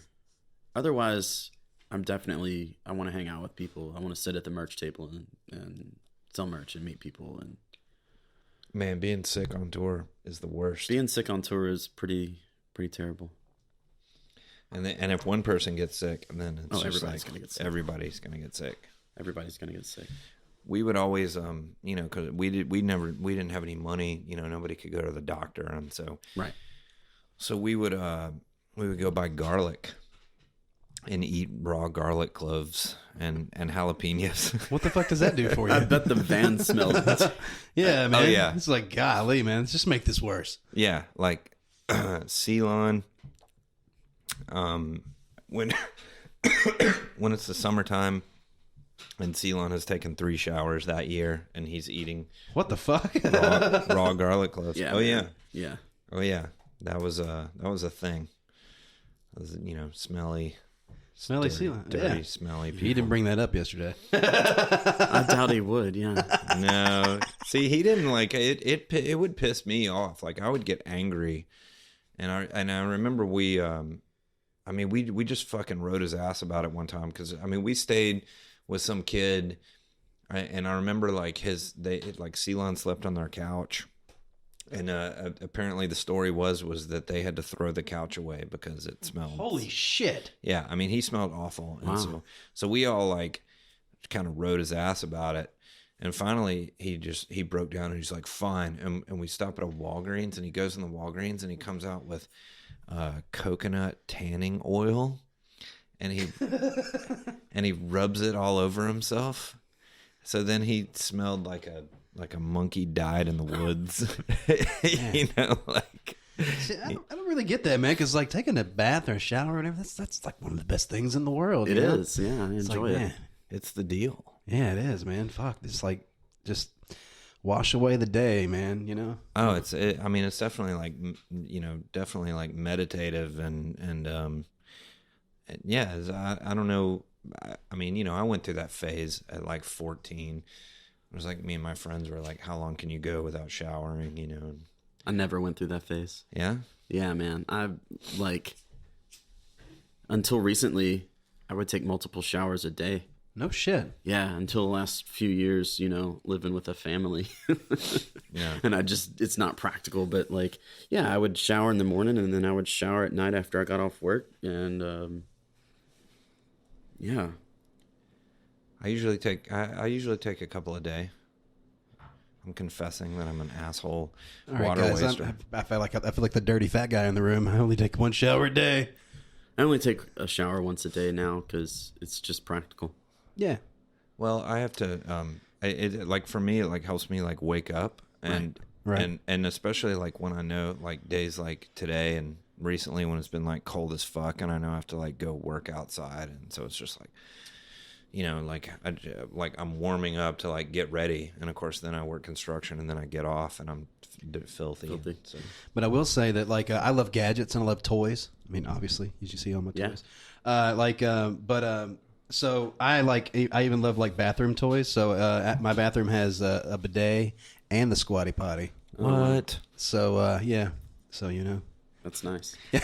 Otherwise, I want to hang out with people. I want to sit at the merch table and sell merch and meet people. And man, being sick on tour is the worst. Being sick on tour is pretty terrible. And if one person gets sick, then it's just everybody's like gonna get sick. everybody's gonna get sick. Everybody's gonna get sick. We would always, because we didn't have any money. Nobody could go to the doctor, and so right. So we would go buy garlic and eat raw garlic cloves and jalapenos. What the fuck does that do for you? I bet the van smells it. Yeah, man. Oh, yeah. It's like, golly, man. Let's just make this worse. Yeah, like Ceylon. When when it's the summertime, and Ceylon has taken 3 showers that year, and he's eating What the fuck? raw garlic cloves. Yeah, oh man. yeah, Yeah. oh yeah. That was a thing. It was, smelly. Smelly dirty, Ceylon. dirty, Yeah. smelly people. He didn't bring that up yesterday. I doubt he would. Yeah. No, see, he didn't like it. It would piss me off. Like I would get angry, and I remember we just fucking rode his ass about it one time because we stayed with some kid, and I remember like Ceylon slept on their couch, and apparently the story was that they had to throw the couch away because it smelled. Holy shit. Yeah, he smelled awful, and Wow. so we all like kind of rode his ass about it, and finally he broke down and he's like, fine, and we stop at a Walgreens, and he goes in the Walgreens and he comes out with coconut tanning oil, and he rubs it all over himself. So then he smelled like a monkey died in the woods. See, I don't really get that, man, because like taking a bath or a shower or whatever, that's like one of the best things in the world. It you know? is. Yeah. I It's like, enjoy it. man, It's the deal. yeah, it is, man. Fuck, it's like just wash away the day, man. Oh, it's definitely like, definitely like meditative and yeah, I don't know. I went through that phase at like 14. It was like me and my friends were like, how long can you go without showering, I never went through that phase. Yeah? Yeah, man. Until recently, I would take multiple showers a day. No shit. Yeah, until the last few years, living with a family. Yeah. And it's not practical, but like, yeah, I would shower in the morning and then I would shower at night after I got off work. And, yeah. I usually take a couple a day. I'm confessing that I'm an asshole All right, water guys. waster. I feel like the dirty fat guy in the room. I only take 1 shower a day. I only take a shower once a day now because it's just practical. Yeah. Well, I have to. It like for me, it like helps me like wake up and Right. and especially like when I know like days like today and recently when it's been like cold as fuck and I know I have to like go work outside, and so it's just like, you know, like I'm warming up to like get ready, and of course then I work construction, and then I get off and I'm filthy. So. But I will say that like I love gadgets and I love toys. I mean, obviously, as you see all my toys. So I even love like bathroom toys. So my bathroom has a bidet and the squatty potty. What? So yeah, so you know. That's nice. Dude,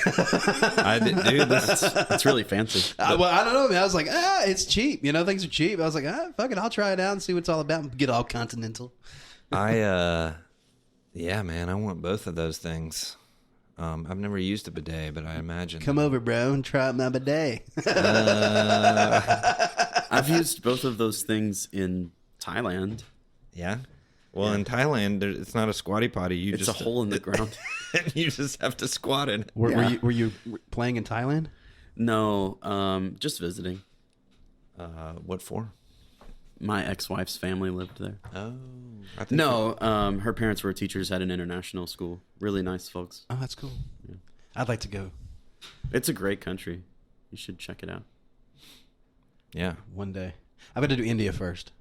That's really fancy. Well, I don't know, man. I was like, it's cheap. You know, things are cheap. I was like, fuck it, I'll try it out and see what it's all about. Get all continental. yeah, man, I want both of those things. I've never used a bidet, but I imagine. Come over, bro, and try out my bidet. I've used both of those things in Thailand. Yeah. Well, in Thailand, it's not a squatty potty. It's a hole in the ground. And you just have to squat in it. Were you playing in Thailand? No, just visiting. What for? My ex-wife's family lived there. Oh. Her parents were teachers at an international school. Really nice folks. Oh, that's cool. Yeah. I'd like to go. It's a great country. You should check it out. Yeah. One day. I've got to do India first.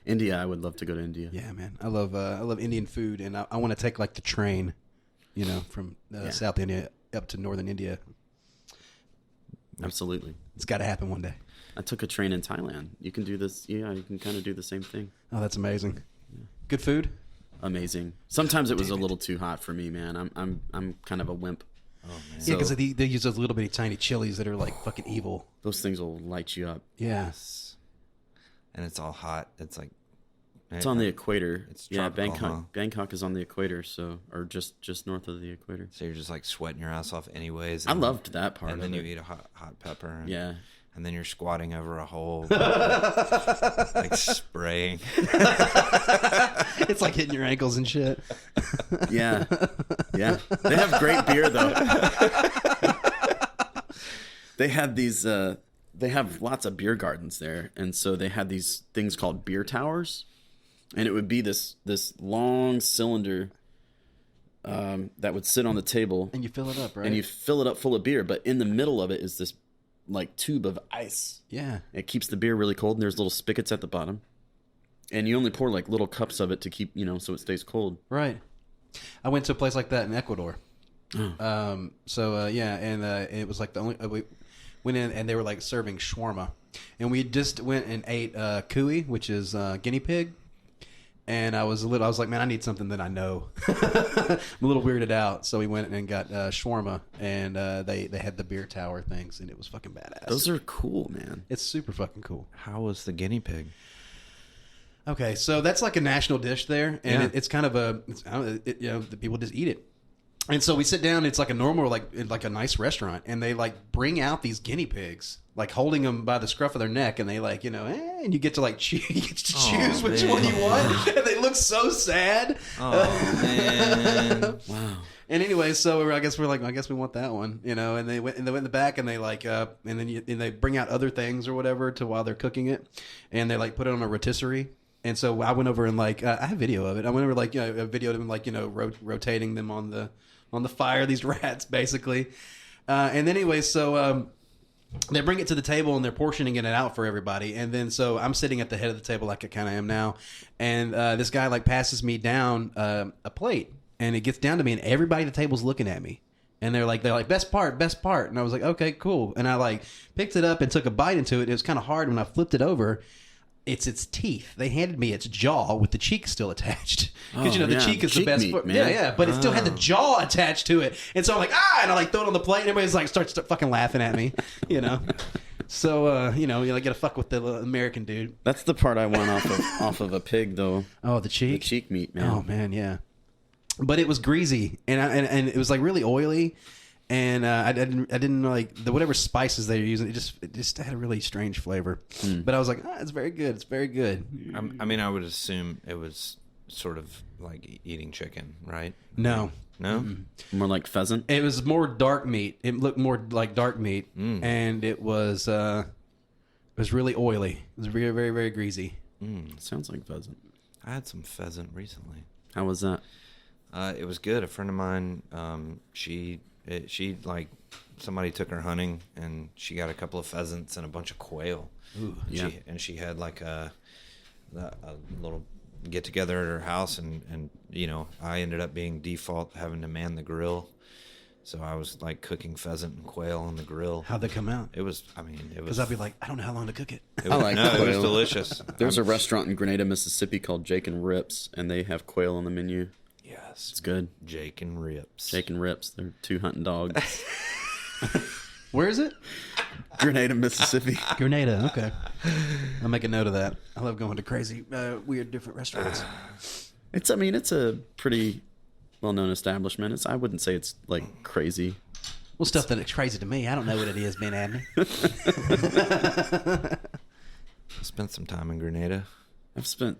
India, I would love to go to India. Yeah, man. I love Indian food, and I want to take like the train, you know, from South India up to northern India. Absolutely. It's got to happen one day. I took a train in Thailand. You can do this. Yeah, you can kind of do the same thing. Oh, that's amazing. Yeah. Good food. Amazing. Sometimes it was a little too hot for me, man. I'm kind of a wimp. Oh man. Yeah, because they use those little bitty tiny chilies that are like fucking evil. Those things will light you up. Yes. And it's all hot. It's like it's on the equator. It's tropical, Bangkok. huh? Bangkok is on the equator, or just north of the equator. So you're just like sweating your ass off anyways. I loved that part. And then of you it. eat a hot pepper. Yeah. And then you're squatting over a hole, like spraying. It's like hitting your ankles and shit. Yeah. They have great beer though. They had these. They have lots of beer gardens there, and so they had these things called beer towers, and it would be this long cylinder that would sit on the table, And you fill it up, right? and you fill it up full of beer. But in the middle of it is this like tube of ice. Yeah. It keeps the beer really cold, and there's little spigots at the bottom, and you only pour like little cups of it to keep so it stays cold. Right. I went to a place like that in Ecuador. And it was like the only we went in and they were like serving shawarma, and we just went and ate cuy, which is guinea pig. And I was like, man, I need something that I know. I'm a little weirded out, so we went and got shawarma, and they had the beer tower things, and it was fucking badass. Those are cool, man. It's super fucking cool. How was the guinea pig? Okay, so that's like a national dish there, and Yeah. it's kind of the people just eat it. And so we sit down. It's like a normal, like a nice restaurant, and they like bring out these guinea pigs, like holding them by the scruff of their neck, and they like and you get to like choose which one you want, and they look so sad. Oh man! Wow. And anyway, so I guess we want that one, And they went in the back, and they like and then they bring out other things or whatever to while they're cooking it, and they like put it on a rotisserie. And so I went over and like I have video of it. I went over like a video of them like rotating them on the fire, these rats basically. And then anyway, so they bring it to the table and they're portioning it out for everybody. And then so I'm sitting at the head of the table like I kind of am now, and this guy like passes me down a plate, and it gets down to me, and everybody at the table's looking at me. And they're like best part, and I was like, okay, cool. And I like picked it up and took a bite into it. It was kind of hard when I flipped it over. It's its teeth. They handed me its jaw with the cheek still attached. Because the cheek is the best meat, part. man. Yeah, but it still had the jaw attached to it. And so I'm like, and I like throw it on the plate, and everybody's like starts fucking laughing at me, So you gotta fuck with the American dude. That's the part I want off of a pig, though. Oh, the cheek. The cheek meat, man. Oh man, yeah. But it was greasy, and it was like really oily. And I didn't like the whatever spices they were using. It just had a really strange flavor. But I was like, it's very good. It's very good. I mean, I would assume it was sort of like eating chicken, right? No. More like pheasant. It was more dark meat. It looked more like dark meat, and it was really oily. It was very, very, very greasy. Sounds like pheasant. I had some pheasant recently. How was that? It was good. A friend of mine, She like somebody took her hunting and she got a couple of pheasants and a bunch of quail. Ooh, yeah. She had like a little get together at her house, and you know, I ended up being default having to man the grill. So I was like cooking pheasant and quail on the grill. How'd they come out? It was, I mean, it was. Because I'd be like, I don't know how long to cook it. It was, like no, it was quail. delicious. There's a restaurant in Grenada, Mississippi called Jake and Rips, and they have quail on the menu. Yes, It's good. Jake and Rips. Jake and Rips. They're 2 hunting dogs. Where is it? Grenada, Mississippi. Grenada. Okay. I'll make a note of that. I love going to crazy, weird, different restaurants. It's a pretty well-known establishment. I wouldn't say it's like crazy. Well, stuff that is crazy to me. I don't know what it is, Ben Abney. I spent some time in Grenada. I've spent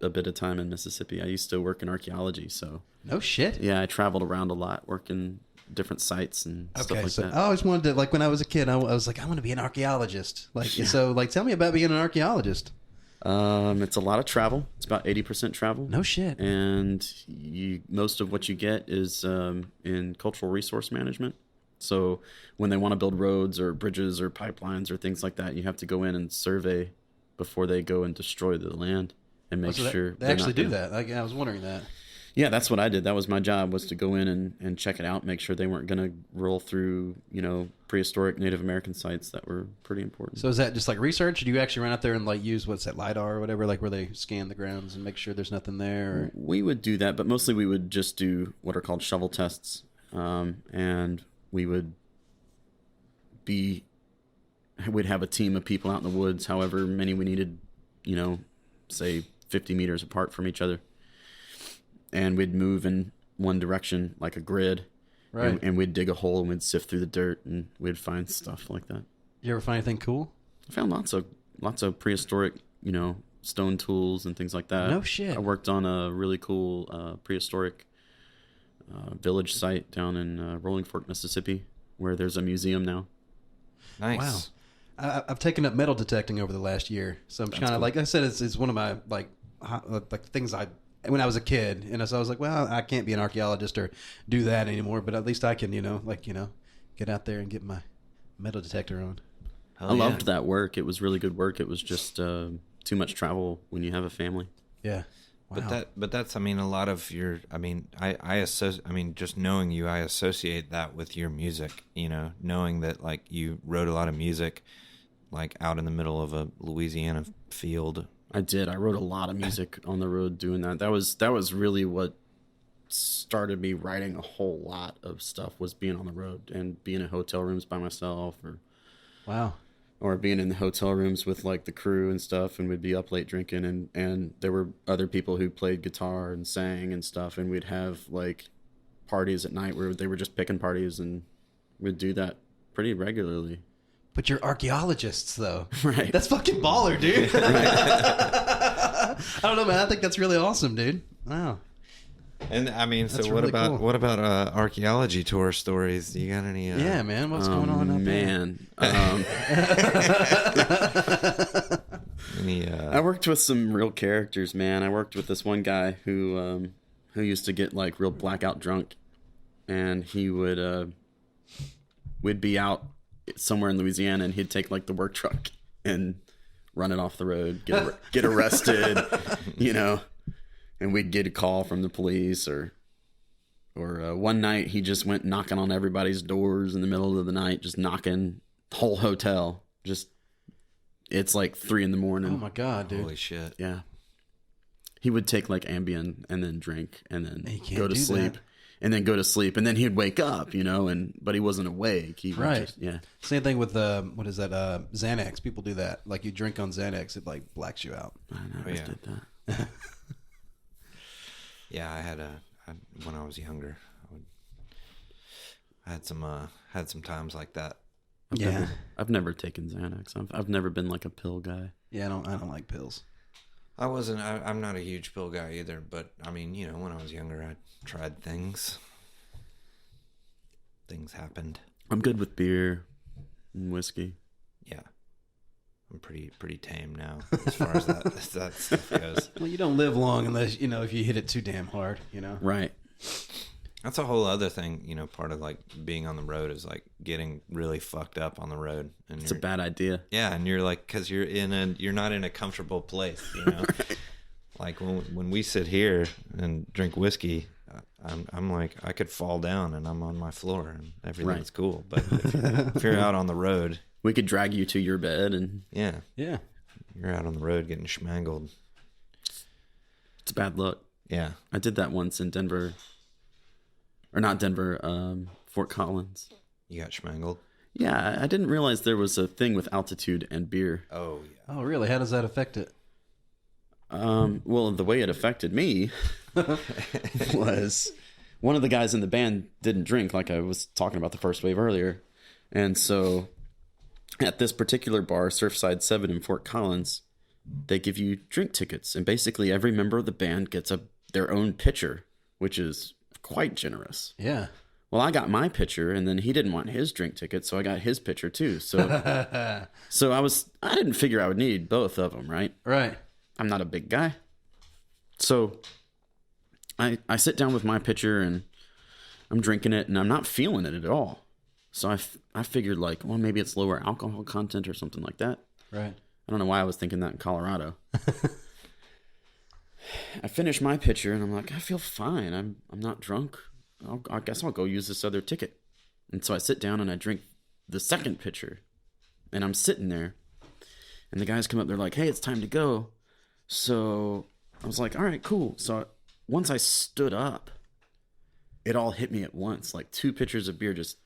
a bit of time in Mississippi. I used to work in archaeology, so No shit. yeah, I traveled around a lot, working different sites and stuff like that. I always wanted to, like, when I was a kid, I was like, I want to be an archaeologist. Like, so, like, tell me about being an archaeologist. It's a lot of travel. It's about 80% travel. No shit. And most of what you get is in cultural resource management. So when they want to build roads or bridges or pipelines or things like that, you have to go in and survey before they go and destroy the land and make sure they actually do that. I was wondering that. Yeah, that's what I did. That was my job, was to go in and check it out, make sure they weren't going to roll through, prehistoric Native American sites that were pretty important. So is that just like research? Or do you actually run out there and like use what's that, LiDAR or whatever, like where they scan the grounds and make sure there's nothing there? Or? We would do that, but mostly we would just do what are called shovel tests, and we'd have a team of people out in the woods, however many we needed, say 50 meters apart from each other. And we'd move in one direction like a grid, Right. and we'd dig a hole and we'd sift through the dirt and we'd find stuff like that. You ever find anything cool? I found lots of prehistoric, stone tools and things like that. No shit. I worked on a really cool prehistoric village site down in Rolling Fork, Mississippi, where there's a museum now. Nice. Wow. I've taken up metal detecting over the last year, so I'm kind of, cool. like I said, it's one of my like things when I was a kid, and so I was like, well, I can't be an archaeologist or do that anymore, but at least I can, get out there and get my metal detector on. Hell I yeah. loved that work. It was really good work. It was just too much travel when you have a family. Yeah. Wow. But that's, a lot of your, just knowing you, I associate that with your music, knowing that like you wrote a lot of music like out in the middle of a Louisiana field. I did. I wrote a lot of music on the road doing that. That was really what started me writing a whole lot of stuff, was being on the road and being in hotel rooms by myself, or being in the hotel rooms with like the crew and stuff, and we'd be up late drinking, and there were other people who played guitar and sang and stuff, and we'd have like parties at night where they were just picking parties, and we'd do that pretty regularly. But you're archaeologists, though. Right. That's fucking baller, dude. Right. I don't know, man. I think that's really awesome, dude. Wow. And That's what really about cool. what about archaeology tour stories? Do you got any? Yeah, man. What's going on up there? Man. Any? I worked with some real characters, man. I worked with this one guy who used to get like real blackout drunk, and he would we'd be out somewhere in Louisiana, and he'd take like the work truck and run it off the road, get arrested, and we'd get a call from the police, or one night he just went knocking on everybody's doors in the middle of the night, just knocking the whole hotel. It's like 3 a.m. Oh my god, dude. Holy shit! Yeah. He would take like Ambien and then drink and then He can't go to do sleep that. and then go to sleep, and then he'd wake up, but he wasn't awake. He would Right. just- yeah. Same thing with what is that? Xanax. People do that. Like you drink on Xanax, it like blacks you out. I never yeah. did that. Yeah, when I was younger, I had some times like that. I've never taken Xanax. I've never been like a pill guy. Yeah, I don't like pills. I'm not a huge pill guy either, but when I was younger, I tried things. Things happened. I'm good with beer and whiskey. Yeah. I'm pretty tame now as far as that stuff goes. Well, you don't live long unless if you hit it too damn hard. Right. That's a whole other thing, you know. Part of like being on the road is like getting really fucked up on the road, and It's a bad idea. Yeah, and you're like, because you're not in a comfortable place, you know. Right. Like when we sit here and drink whiskey, I'm like, I could fall down and I'm on my floor and everything's Right. cool. But if you're out on the road, We could drag you to your bed, and yeah, Yeah. you're out on the road getting schmangled. it's bad luck. Yeah, I did that once in Denver, or not Denver, Fort Collins. you got schmangled. Yeah, I didn't realize there was a thing with altitude and beer. Oh yeah. Oh, really? How does that affect it? Well, the way it affected me was one of the guys in the band didn't drink, like I was talking about the first wave earlier. And so at this particular bar, Surfside 7 in Fort Collins, they give you drink tickets. And basically every member of the band gets their own pitcher, which is quite generous. Yeah. Well, I got my pitcher, and then he didn't want his drink ticket, so I got his pitcher too. So I didn't figure I would need both of them, right? Right. I'm not a big guy. So I sit down with my pitcher and I'm drinking it and I'm not feeling it at all. So I figured like, well, maybe it's lower alcohol content or something like that. Right. I don't know why I was thinking that in Colorado. I finish my pitcher and I'm like, I feel fine. I'm not drunk. I guess I'll go use this other ticket. And so I sit down and I drink the second pitcher and I'm sitting there and the guys come up. They're like, hey, it's time to go. So I was like, all right, cool. So once I stood up, it all hit me at once. Like 2 pitchers of beer just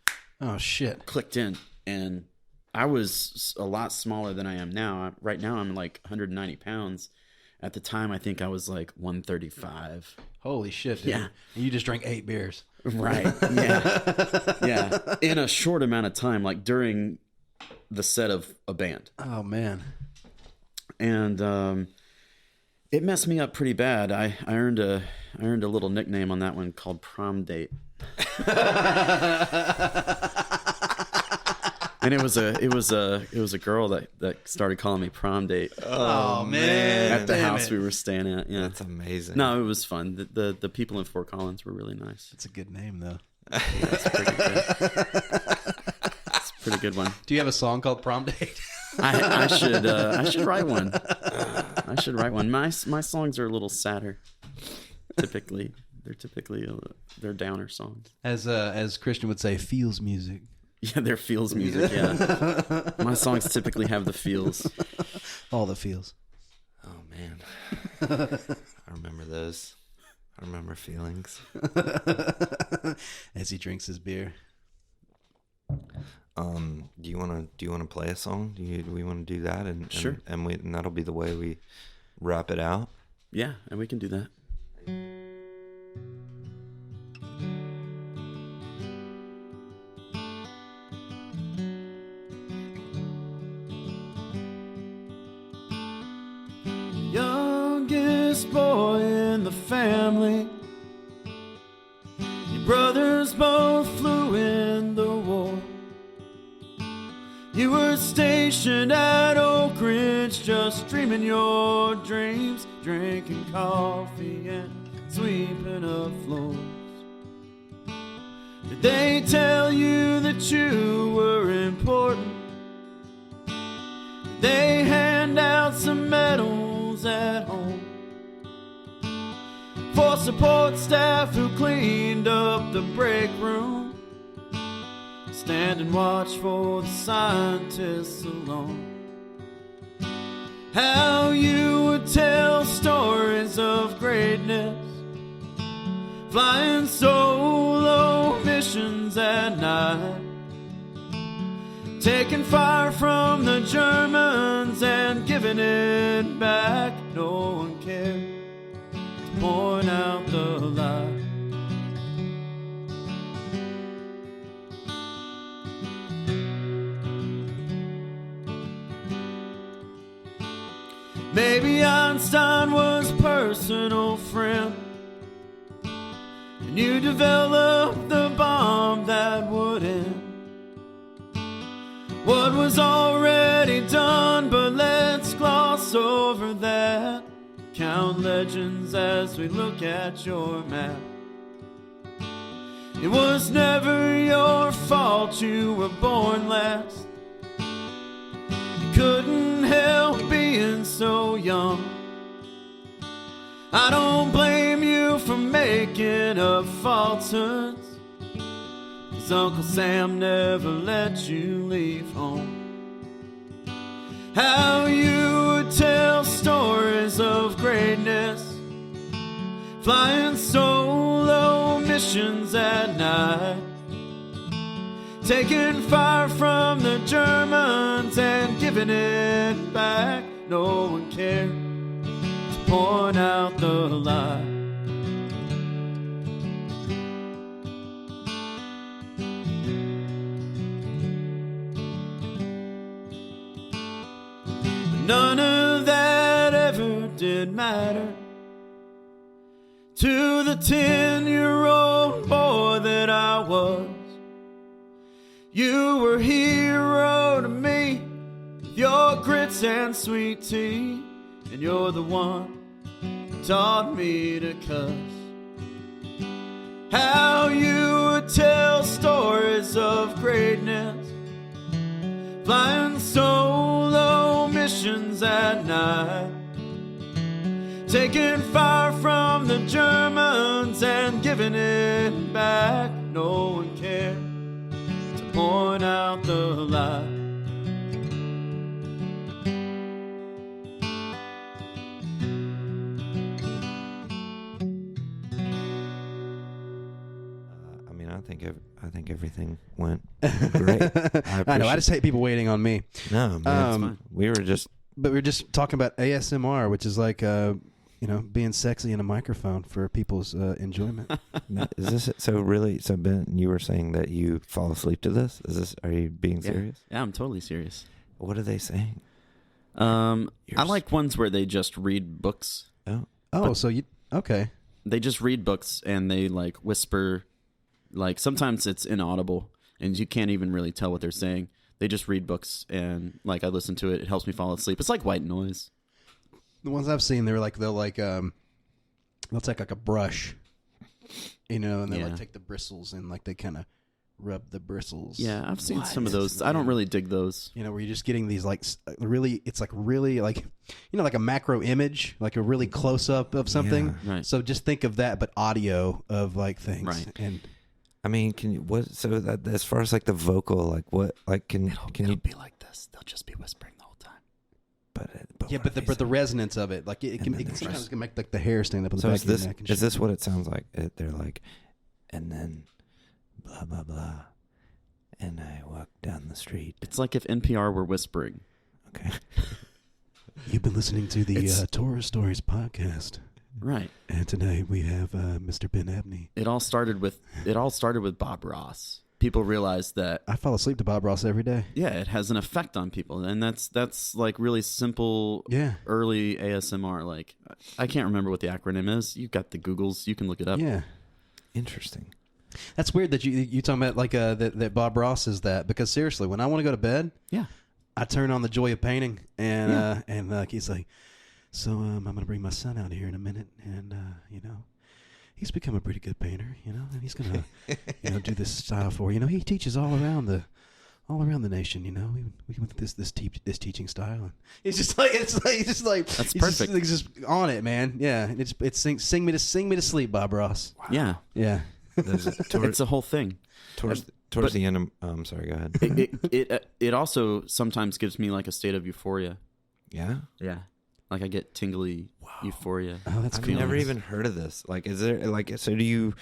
Oh, shit. clicked in. And I was a lot smaller than I am now. Right now, I'm like 190 pounds. At the time, I think I was like 135. Holy shit, dude. Yeah. And you just drank 8 beers. Right. Yeah. Yeah. In a short amount of time, like during the set of a band. Oh, man. And it messed me up pretty bad. I earned a little nickname on that one called Prom Date. And it was a girl that started calling me Prom Date Oh, man. at the Damn house it. we were staying at. Yeah. That's amazing. No, it was fun. The people in Fort Collins were really nice. That's a good name, though. That's pretty good. It's a pretty good one. Do you have a song called Prom Date? I should write one. I should write one. My songs are a little sadder. Typically, they're downer songs. As Christian would say, feels music. Yeah, they're feels music. Yeah, my songs typically have the feels. All the feels. Oh man, I remember those. I remember feelings. As he drinks his beer. Do you want to play a song? Do we want to do that? And Sure. And that'll be the way we wrap it out. Yeah, and we can do that. Youngest boy in the family. Your brothers both flew in the war. You were stationed at Oak Ridge, just dreaming your dreams, drinking coffee and sweeping up floors. Did they tell you that you were important? Did they hand out some medals at home for support staff who cleaned up the break room? Stand and watch for the scientists alone. How you would tell stories of greatness, flying solo missions at night, taking fire from the Germans and giving it back. No one cared to point out the light. Maybe Einstein was personal friend, and you developed the bomb that would end what was already done. But let's gloss over that. Count legends as we look at your map. It was never your fault you were born last. You couldn't help being so young. I don't blame you for making up falsehoods, 'cause Uncle Sam never let you leave home. How you would tell stories of greatness, flying solo missions at night, taking fire from the Germans and giving it back. No one cared to point out the lie. None of that ever did matter to the 10-year-old boy that I was. You were a hero to me, with your grits and sweet tea, and you're the one who taught me to cuss. How you would tell stories of greatness, flying solo missions at night, taking fire from the Germans and giving it back. No one cared to point out the lie. I mean, I think everything went great. I know. I just hate people waiting on me. No, man, it's fine. We were just talking about ASMR, which is like being sexy in a microphone for people's enjoyment. Is this so? Really? So Ben, you were saying that you fall asleep to this? Are you being serious? Yeah, I'm totally serious. What are they saying? I like ones where they just read books. Okay. They just read books and they like whisper. Like sometimes it's inaudible and you can't even really tell what they're saying. They just read books and like I listen to it. It helps me fall asleep. It's like white noise. The ones I've seen, they'll take like a brush, and they like take the bristles and like they kind of rub the bristles. Yeah, I've seen some of those. I don't really dig those. Where you're just getting these like really, it's like really like, like a macro image, like a really close up of something. Yeah, right. So just think of that, but audio of like things. Right. And I mean, can you that as far as like the vocal, like what, like can you be like this? They'll just be whispering the whole time. But the resonance of it, like it can sometimes can make like the hair stand up on the back of your neck. Is this what it sounds like? They're like, and then blah blah blah, and I walk down the street. It's like if NPR were whispering. Okay. You've been listening to the Tourror Stories podcast, right? And today we have Mr. Ben Abney. It all started with Bob Ross. People realize that I fall asleep to Bob Ross every day. Yeah, it has an effect on people, and that's like really simple. Yeah. Early ASMR. Like I can't remember what the acronym is. You got the Googles. You can look it up. Yeah. Interesting. That's weird that you talking about like that Bob Ross is that, because seriously, when I want to go to bed, yeah, I turn on the Joy of Painting and he's like, so I'm gonna bring my son out here in a minute, and he's become a pretty good painter, and he's gonna do this style for he teaches all around the nation, we went with this teaching style, and it's just like that's perfect. He's just on it, man. Yeah, it's sing me to sleep, Bob Ross. Wow. Yeah. It's a whole thing. Towards the end of, sorry, go ahead. It also sometimes gives me like a state of euphoria. Yeah? Yeah. Like I get tingly euphoria. Oh, that's cool. I've never even heard of this. Like, is there like, so do you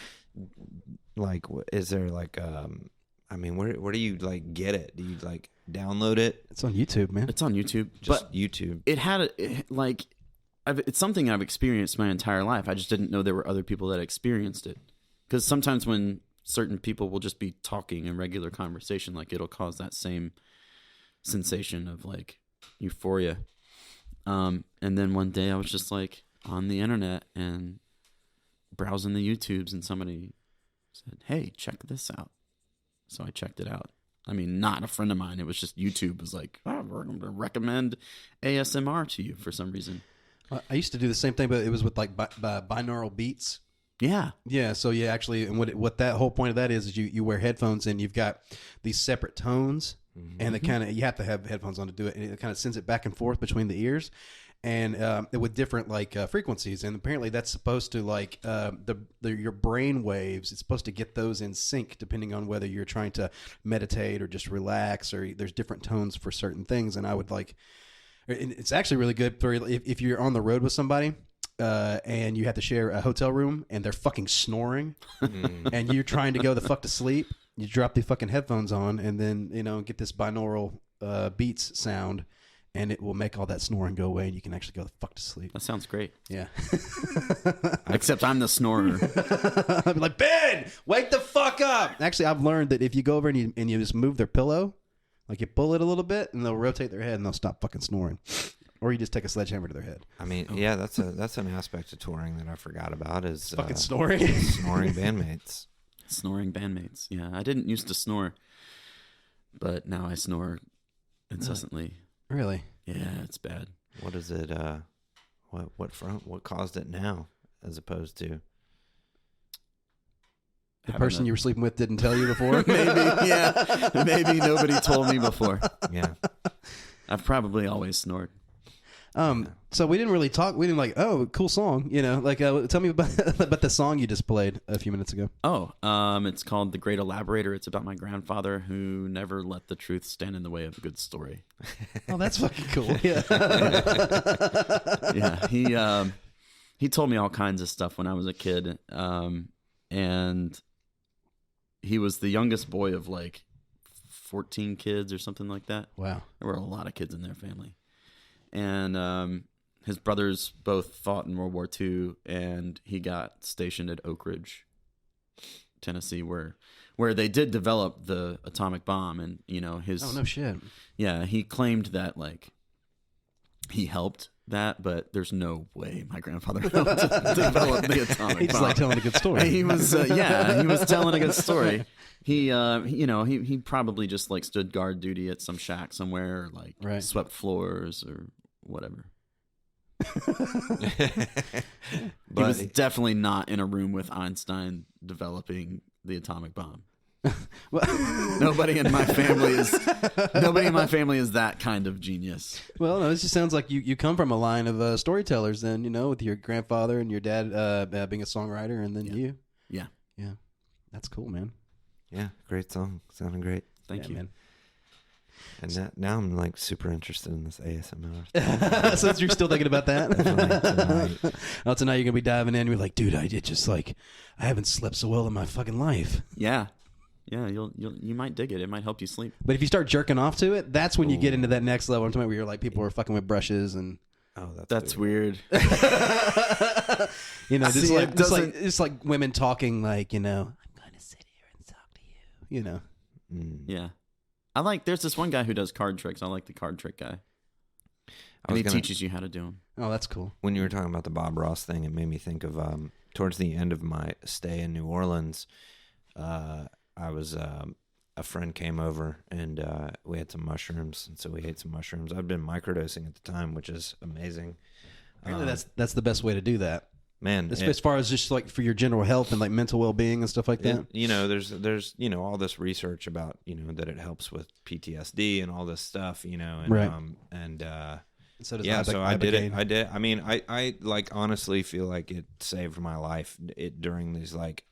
like, is there like, I mean, where do you like get it? Do you like download it? It's on YouTube, man. It's on YouTube. Just but YouTube. It had it's something I've experienced my entire life. I just didn't know there were other people that experienced it. Because sometimes when certain people will just be talking in regular conversation, like it'll cause that same sensation of like euphoria. And then one day I was just like on the internet and browsing the YouTubes, and somebody said, "Hey, check this out." So I checked it out. I mean, not a friend of mine. It was just YouTube was like, "Oh, we're going to recommend ASMR to you for some reason." I used to do the same thing, but it was with like binaural beats. Yeah. Yeah, so yeah, actually, and what that whole point of that is you wear headphones and you've got these separate tones, and they kind of, you have to have headphones on to do it, and it kind of sends it back and forth between the ears, and with different like frequencies, and apparently that's supposed to like your brain waves. It's supposed to get those in sync depending on whether you're trying to meditate or just relax, or there's different tones for certain things. And I would like, it's actually really good for if you're on the road with somebody. And you have to share a hotel room and they're fucking snoring and you're trying to go the fuck to sleep. You drop the fucking headphones on and then, get this binaural beats sound, and it will make all that snoring go away and you can actually go the fuck to sleep. That sounds great. Yeah. Except I'm the snorer. I'd be like, Ben, wake the fuck up. Actually, I've learned that if you go over and you just move their pillow, like you pull it a little bit and they'll rotate their head and they'll stop fucking snoring. Or you just take a sledgehammer to their head. I mean, yeah, that's an aspect of touring that I forgot about is Fucking snoring. Snoring bandmates. Snoring bandmates. Yeah, I didn't used to snore, but now I snore incessantly. Really? Yeah, it's bad. What is it? What caused it now, as opposed to The person you were sleeping with didn't tell you before? Maybe, yeah. Maybe nobody told me before. Yeah. I've probably always snored. So we didn't really talk. We didn't like, oh, cool song. Tell me about the song you just played a few minutes ago. Oh, it's called The Great Elaborator. It's about my grandfather who never let the truth stand in the way of a good story. Oh, that's fucking cool. Yeah. Yeah. He told me all kinds of stuff when I was a kid. And he was the youngest boy of like 14 kids or something like that. Wow. There were a lot of kids in their family. And his brothers both fought in World War II, and he got stationed at Oak Ridge, Tennessee, where they did develop the atomic bomb. And his Oh no shit. Yeah, he claimed that like he helped that, but there's no way my grandfather helped to develop the atomic bomb. He's like telling a good story. He was he was telling a good story. He probably just like stood guard duty at some shack somewhere, or like swept floors or whatever. He was definitely not in a room with Einstein developing the atomic bomb. Nobody in my family is that kind of genius. Well, no, this just sounds like you come from a line of storytellers then, with your grandfather and your dad being a songwriter, and then you. Yeah. Yeah. That's cool, man. Yeah, great song. Sounding great. Thank you. Man. And now I'm like super interested in this ASMR. So you're still thinking about that? Tonight. Oh, tonight you're gonna be diving in. You're like, dude, I haven't slept so well in my fucking life. Yeah. Yeah, you might dig it. It might help you sleep. But if you start jerking off to it, that's when you get into that next level. I'm talking about where you're like, people are fucking with brushes and. Oh, that's weird. It's like women talking like, I'm going to sit here and talk to you. Yeah. There's this one guy who does card tricks. I like the card trick guy. And he teaches you how to do them. Oh, that's cool. When you were talking about the Bob Ross thing, it made me think of towards the end of my stay in New Orleans, I was a friend came over and we had some mushrooms, and so we ate some mushrooms. I'd been microdosing at the time, which is amazing. Really, that's the best way to do that, man. As far as just like for your general health and like mental well-being and stuff like that. There's all this research about that it helps with PTSD and all this stuff, and right. So does so I did it. I did. I mean, I like honestly feel like it saved my life during these like,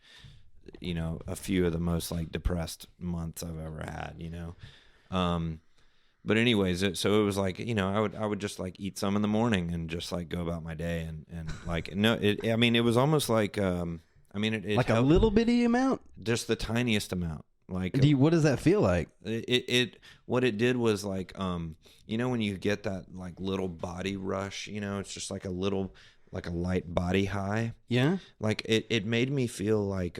a few of the most like depressed months I've ever had, but anyways, so it was like, I would just like eat some in the morning and just like go about my day and like, no, it was almost like, it like helped, a little bitty amount, just the tiniest amount. Like, what does that feel like? What it did was like, when you get that like little body rush, it's just like a little, like a light body high. Yeah. Like it made me feel like,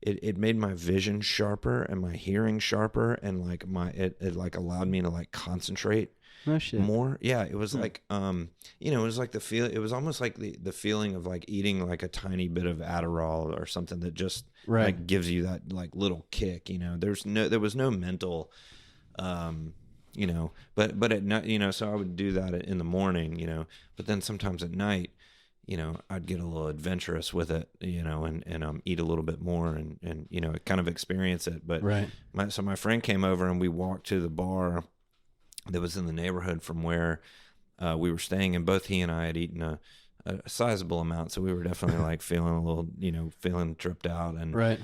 it made my vision sharper and my hearing sharper, and like it like allowed me to like concentrate more. Yeah. It was like, it was like it was almost like the feeling of like eating like a tiny bit of Adderall or something that just like gives you that like little kick, there was no mental, but at night, so I would do that in the morning, but then sometimes at night, I'd get a little adventurous with it, and eat a little bit more and kind of experience it. But right. my friend came over and we walked to the bar that was in the neighborhood from where we were staying, and both he and I had eaten a sizable amount, so we were definitely like feeling a little, feeling tripped out, and right.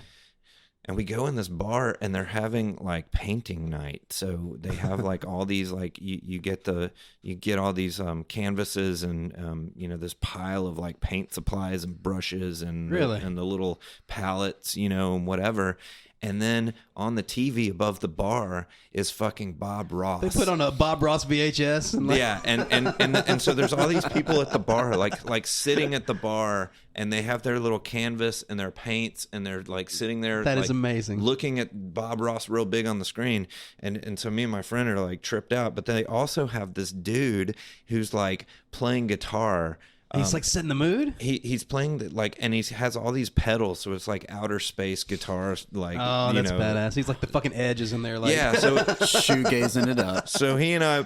And we go in this bar and they're having like painting night. So they have like all these, like you get all these canvases and this pile of like paint supplies and brushes and really? And the little palettes, and whatever. And then on the TV above the bar is fucking Bob Ross. They put on a Bob Ross VHS. And yeah, and so there's all these people at the bar, like sitting at the bar, and they have their little canvas and their paints, and they're like sitting there. That like, is amazing. Looking at Bob Ross real big on the screen, and so me and my friend are like tripped out. But they also have this dude who's like playing guitar. He's like setting the mood. He's playing and he has all these pedals, so it's like outer space guitars. Like, oh, that's badass. He's like the fucking edges in there. Like, yeah, so shoegazing it up. So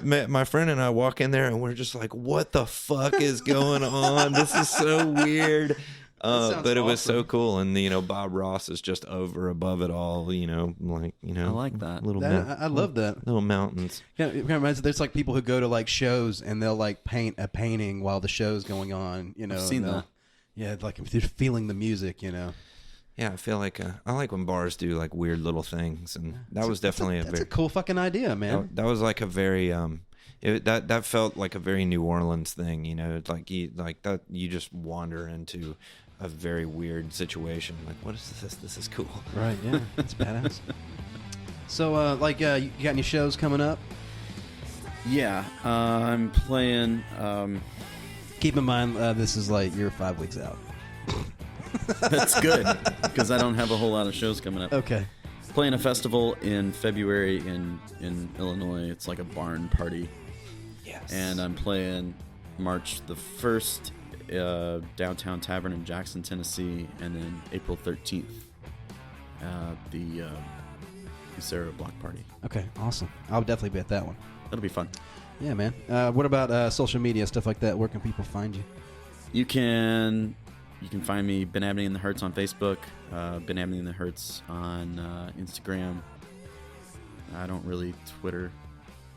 my friend and I walk in there, and we're just like, "What the fuck is going on? This is so weird." But it was so cool, and Bob Ross is just above it all. I like that. I love that. Little mountains. Yeah, it reminds me, there's like people who go to like shows and they'll like paint a painting while the show's going on. I've seen that. Yeah, like they're feeling the music. Yeah, I feel like I like when bars do like weird little things, and that was definitely that's a cool fucking idea, man. That was like a very that felt like a very New Orleans thing. You just wander into a very weird situation. Like, what is this? This is cool. Right, yeah. It's badass. So, you got any shows coming up? Yeah, I'm playing... Keep in mind, this is like, you're 5 weeks out. That's good, because I don't have a whole lot of shows coming up. Okay. Playing a festival in February in Illinois. It's like a barn party. Yes. And I'm playing March the 1st Downtown Tavern in Jackson, Tennessee, and then April 13th the Sarah Block Party. Okay, awesome. I'll definitely be at that one. That'll be fun. Yeah, man. What about social media, stuff like that? Where can people find you? You can find me, Ben Abney and the Hertz, on Facebook, Ben Abney and the Hertz on Instagram. I don't really Twitter.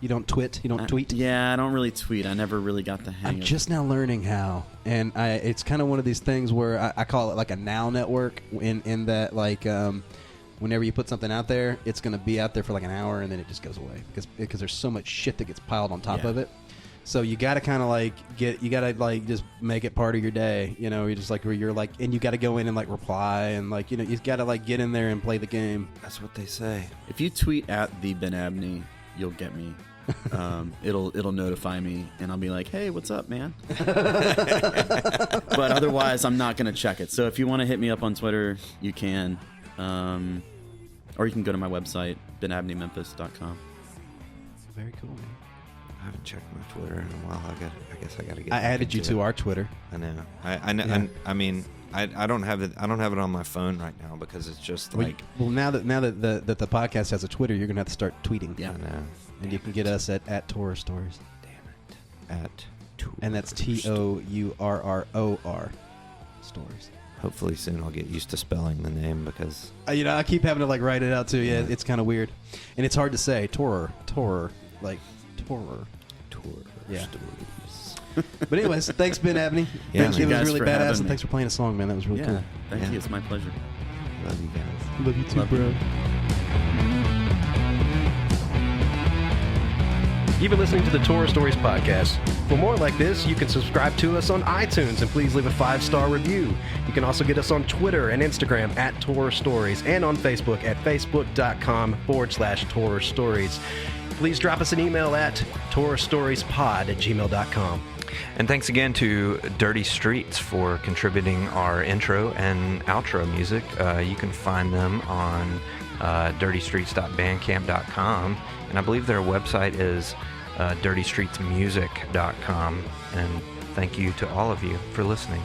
You don't twit? You don't tweet? Yeah, I don't really tweet. I never really got the hang of it. I'm just now learning how. And it's kind of one of these things where I call it like a now network in that, like, whenever you put something out there, it's going to be out there for like an hour and then it just goes away because there's so much shit that gets piled on top of it. So you got to kind of like just make it part of your day. You're just like, where you're like, and you got to go in and like reply and like, you got to like get in there and play the game. That's what they say. If you tweet at the Ben Abney, you'll get me. It'll notify me and I'll be like, hey, what's up, man? But otherwise I'm not gonna check it. So if you want to hit me up on Twitter, you can, or you can go to my website, benabneymemphis.com. Very cool, man. I haven't checked my Twitter in a while. I guess I gotta get. I added you to our Twitter. I know. I know. Yeah. I mean, I don't have it. I don't have it on my phone right now because it's just like. Well, now that the podcast has a Twitter, you're gonna have to start tweeting. Yeah. I know. And you can get us at Tourror Stories. Damn it. At Tourror. And that's TOURROR Stories. Hopefully soon I'll get used to spelling the name because I keep having to like write it out too. Yeah, it's kind of weird, and it's hard to say. Tourror, like Tourror. Yeah. Stories. But anyways, thanks Ben Abney. Yeah, it was really badass, and me. thanks for playing a song, man. That was really cool. Thank you. It's my pleasure. Love you guys. Love you too, bro. You've been listening to the Tourror Stories podcast. For more like this, you can subscribe to us on iTunes and please leave a 5-star review. You can also get us on Twitter and Instagram at Tourror Stories and on Facebook at facebook.com/Tourror Stories. Please drop us an email at tourrorstoriespod@gmail.com. And thanks again to Dirty Streets for contributing our intro and outro music. You can find them on dirtystreets.bandcamp.com, and I believe their website is dirtystreetsmusic.com. And thank you to all of you for listening.